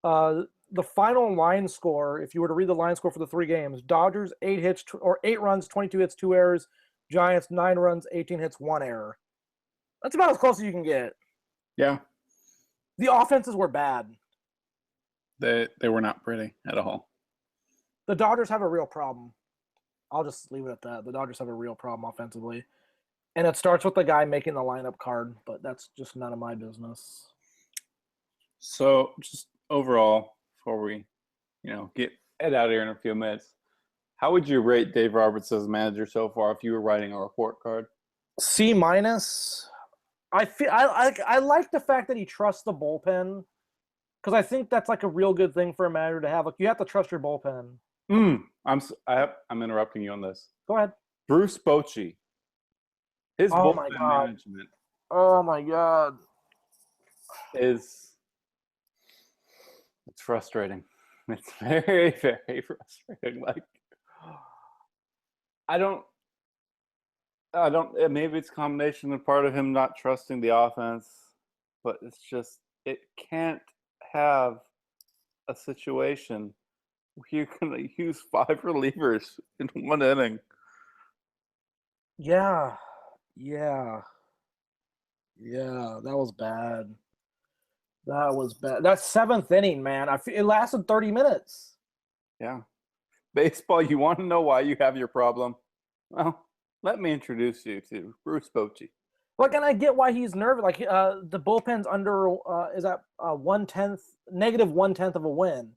The final line score, if you were to read the line score for the three games, Dodgers 8 runs, 22 hits, 2 errors. Giants 9 runs, 18 hits, 1 error. That's about as close as you can get. Yeah. The offenses were bad. They were not pretty at all. The Dodgers have a real problem. I'll just leave it at that. The Dodgers have a real problem offensively. And it starts with the guy making the lineup card, but that's just none of my business. So, just overall, before we, get Ed out of here in a few minutes, how would you rate Dave Roberts as manager so far if you were writing a report card? C-. I like the fact that he trusts the bullpen because I think that's like a real good thing for a manager to have. Like, you have to trust your bullpen. I'm interrupting you on this. Go ahead. Bruce Bochy. His bullpen management. Oh my God. It's frustrating. It's very, very frustrating. Like, I don't, maybe it's a combination of part of him not trusting the offense, but it's just, it can't have a situation where you're going to use 5 relievers in one inning. Yeah, that was bad. That 7th inning, man, it lasted 30 minutes. Yeah. Baseball, you want to know why you have your problem? Well, let me introduce you to Bruce Bochy. Like, and I get why he's nervous. Like, the bullpen's under is at -1/10 of a win.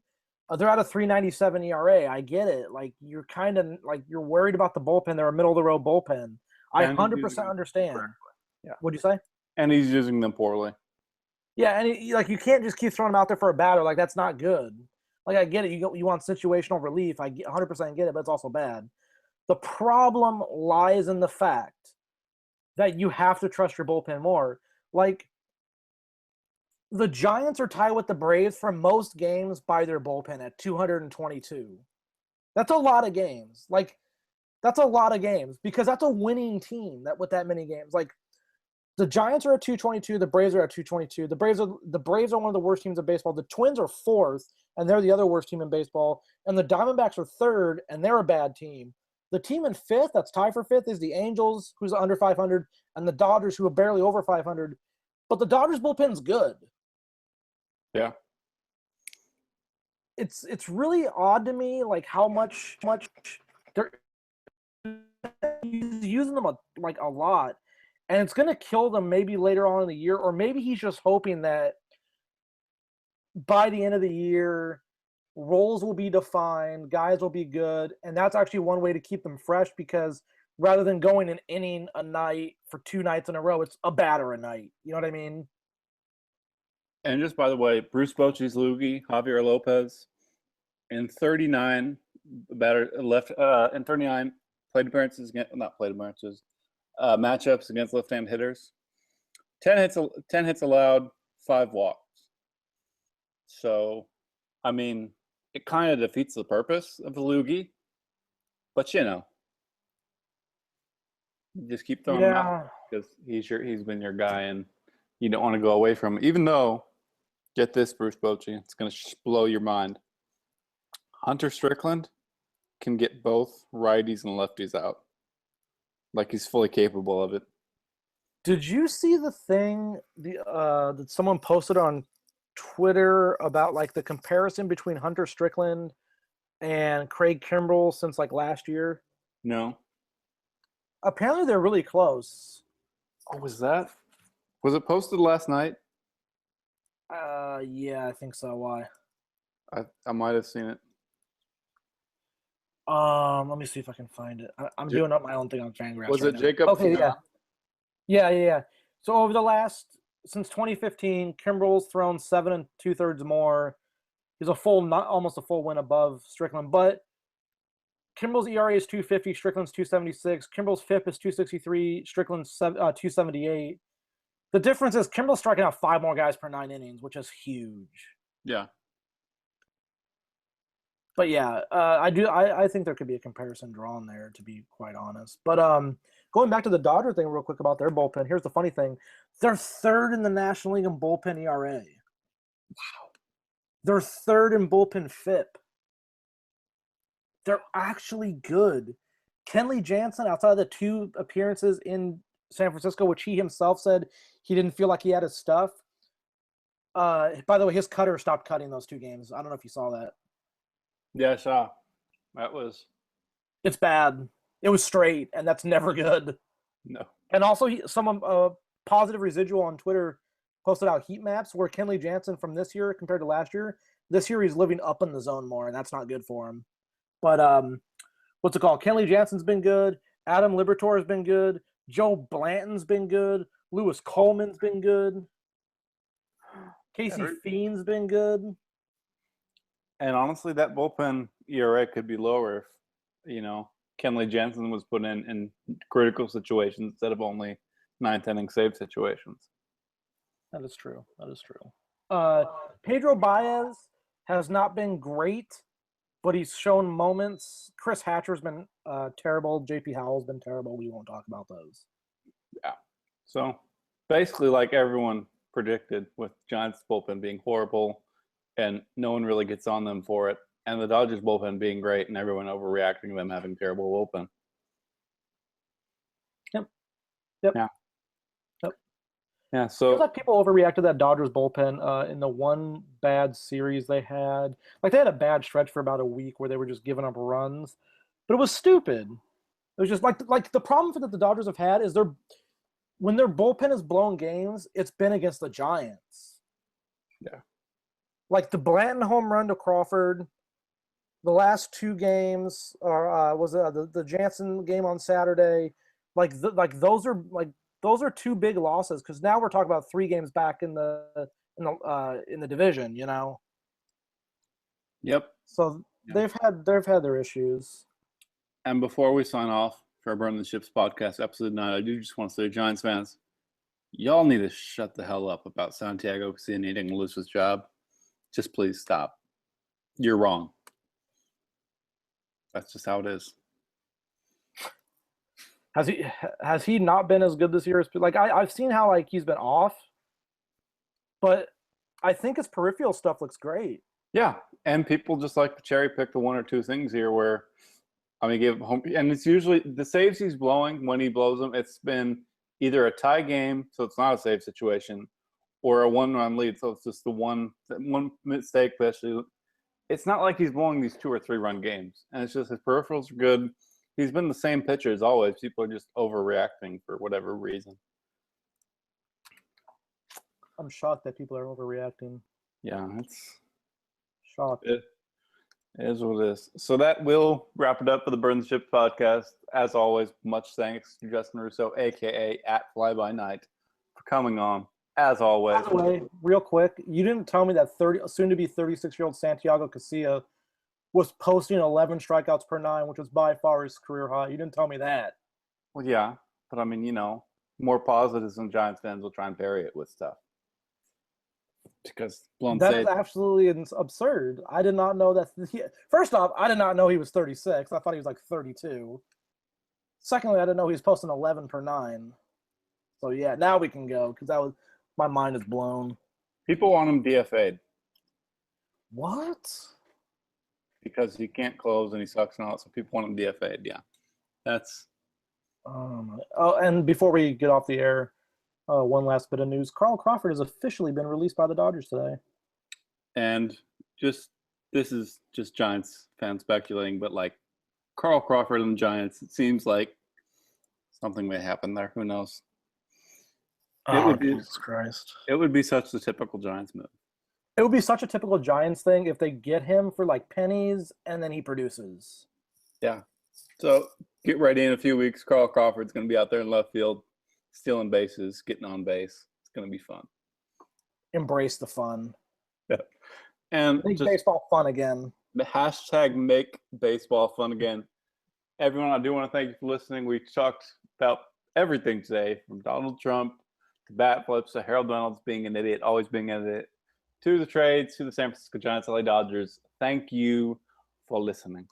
They're at a 3.97 ERA. I get it. Like you're kind of like you're worried about the bullpen. They're a middle of the road bullpen. I And he's 100% understand. Yeah. What'd you say? And he's using them poorly. Yeah, and like you can't just keep throwing them out there for a batter. Like that's not good. Like I get it. You want situational relief. I 100% get it, but it's also bad. The problem lies in the fact that you have to trust your bullpen more. Like the Giants are tied with the Braves for most games by their bullpen at 222. That's a lot of games. Like that's a lot of games because that's a winning team that with that many games. Like the Giants are at 222, the Braves are at 222. The Braves are one of the worst teams in baseball. The Twins are fourth, and they're the other worst team in baseball. And the Diamondbacks are third, and they're a bad team. The team in fifth, that's tied for fifth, is the Angels, who's under 500, and the Dodgers, who are barely over 500. But the Dodgers bullpen's good. Yeah. It's really odd to me, like how much they're using them a lot, and it's gonna kill them maybe later on in the year, or maybe he's just hoping that by the end of the year, roles will be defined, guys will be good, and that's actually one way to keep them fresh because rather than going an inning a night for 2 nights in a row, it's a batter a night. You know what I mean? And just by the way, Bruce Bochy's loogie, Javier Lopez, in 39 batter left in 39 plate appearances against not plate appearances, matchups against left-hand hitters. 10 hits allowed, 5 walks. So, I mean, it kind of defeats the purpose of the loogie, but you just keep throwing him out because he's been your guy, and you don't want to go away from him. Even though, get this, Bruce Bochy, it's going to blow your mind. Hunter Strickland can get both righties and lefties out. Like he's fully capable of it. Did you see the thing that someone posted on Twitter about like the comparison between Hunter Strickland and Craig Kimbrell since like last year? No. Apparently they're really close. Oh, was it posted last night? Yeah, I think so. Why? I might have seen it. Let me see if I can find it. I'm doing up my own thing on Fangraphs. Was right it now. Jacob? Okay, yeah. So over since 2015, Kimbrell's thrown 7 2/3 more. He's almost a full win above Strickland, but Kimbrell's ERA is 250, Strickland's 276. Kimbrell's FIP is 263, Strickland's 278. The difference is Kimbrell's striking out 5 more guys per 9 innings, which is huge. Yeah. But yeah, I think there could be a comparison drawn there, to be quite honest. But going back to the Dodger thing real quick about their bullpen, here's the funny thing. They're third in the National League in bullpen ERA. Wow. They're third in bullpen FIP. They're actually good. Kenley Jansen, outside of the 2 appearances in San Francisco, which he himself said he didn't feel like he had his stuff. By the way, his cutter stopped cutting those 2 games. I don't know if you saw that. Yeah, I saw. It's bad. It was straight, and that's never good. No. And also, someone positive residual on Twitter posted out heat maps where Kenley Jansen from this year compared to last year. This year he's living up in the zone more, and that's not good for him. But what's it called? Kenley Jansen's been good. Adam Liberatore has been good. Joe Blanton's been good. Lewis Coleman's been good. Casey Fiend's been good. And honestly, that bullpen ERA could be lower if, Kenley Jansen was put in critical situations instead of only 9th inning save situations. That is true. Pedro Baez has not been great, but he's shown moments. Chris Hatcher's been terrible. JP Howell's been terrible. We won't talk about those. Yeah. So basically, like everyone predicted, with Giants' bullpen being horrible, and no one really gets on them for it, and the Dodgers' bullpen being great, and everyone overreacting to them having terrible bullpen. Yep. Yeah, so feels like people overreacted to that Dodgers bullpen in the one bad series they had. Like they had a bad stretch for about a week where they were just giving up runs, but it was stupid. It was just like the problem that the Dodgers have had is when their bullpen has blown games, it's been against the Giants. Yeah. Like the Blanton home run to Crawford, the last two games are was the Jansen game on Saturday. Those are two big losses because now we're talking about 3 games back in the division. Yep. So they've had their issues. And before we sign off for Burn the Ships podcast, episode 9, I do just want to say, Giants fans, y'all need to shut the hell up about Santiago Casilla needing to lose his job. Just please stop. You're wrong. That's just how it is. Has he not been as good this year? I've seen how he's been off, but I think his peripheral stuff looks great. Yeah, and people just like to cherry pick the 1 or 2 things here where, give home, and it's usually the saves he's blowing when he blows them. It's been either a tie game, so it's not a save situation, or a 1-run lead, so it's just the one mistake. Especially, it's not like he's blowing these 2 or 3-run games, and it's just his peripherals are good. He's been the same pitcher as always. People are just overreacting for whatever reason. I'm shocked that people are overreacting. Yeah, it's shocked. It is what it is. So that will wrap it up for the Burn the Ship podcast. As always, much thanks to Justin Russo, a.k.a. @FlyByNight, for coming on. As always. By the way, real quick, you didn't tell me that soon-to-be 36-year-old Santiago Casilla was posting 11 strikeouts per 9, which was by far his career high. You didn't tell me that. Well, yeah, but more positives than Giants fans will try and bury it with stuff. Because that is absolutely absurd. I did not know that. First off, I did not know he was 36. I thought he was like 32. Secondly, I didn't know he was posting 11 per 9. So yeah, now we can go because my mind is blown. People want him DFA'd. What? Because he can't close and he sucks and all that, so people want him DFA'd. Yeah, that's. And before we get off the air, one last bit of news: Carl Crawford has officially been released by the Dodgers today. And this is just Giants fans speculating, but Carl Crawford and the Giants, it seems like something may happen there. Who knows? Jesus Christ! It would be such a typical Giants move. It would be such a typical Giants thing if they get him for pennies and then he produces. Yeah. So get ready in a few weeks. Carl Crawford's going to be out there in left field, stealing bases, getting on base. It's going to be fun. Embrace the fun. Yeah. And make baseball fun again. # make baseball fun again. Everyone, I do want to thank you for listening. We talked about everything today, from Donald Trump to bat flips to Harold Reynolds being an idiot, always being an idiot, to the trades, to the San Francisco Giants, LA Dodgers. Thank you for listening.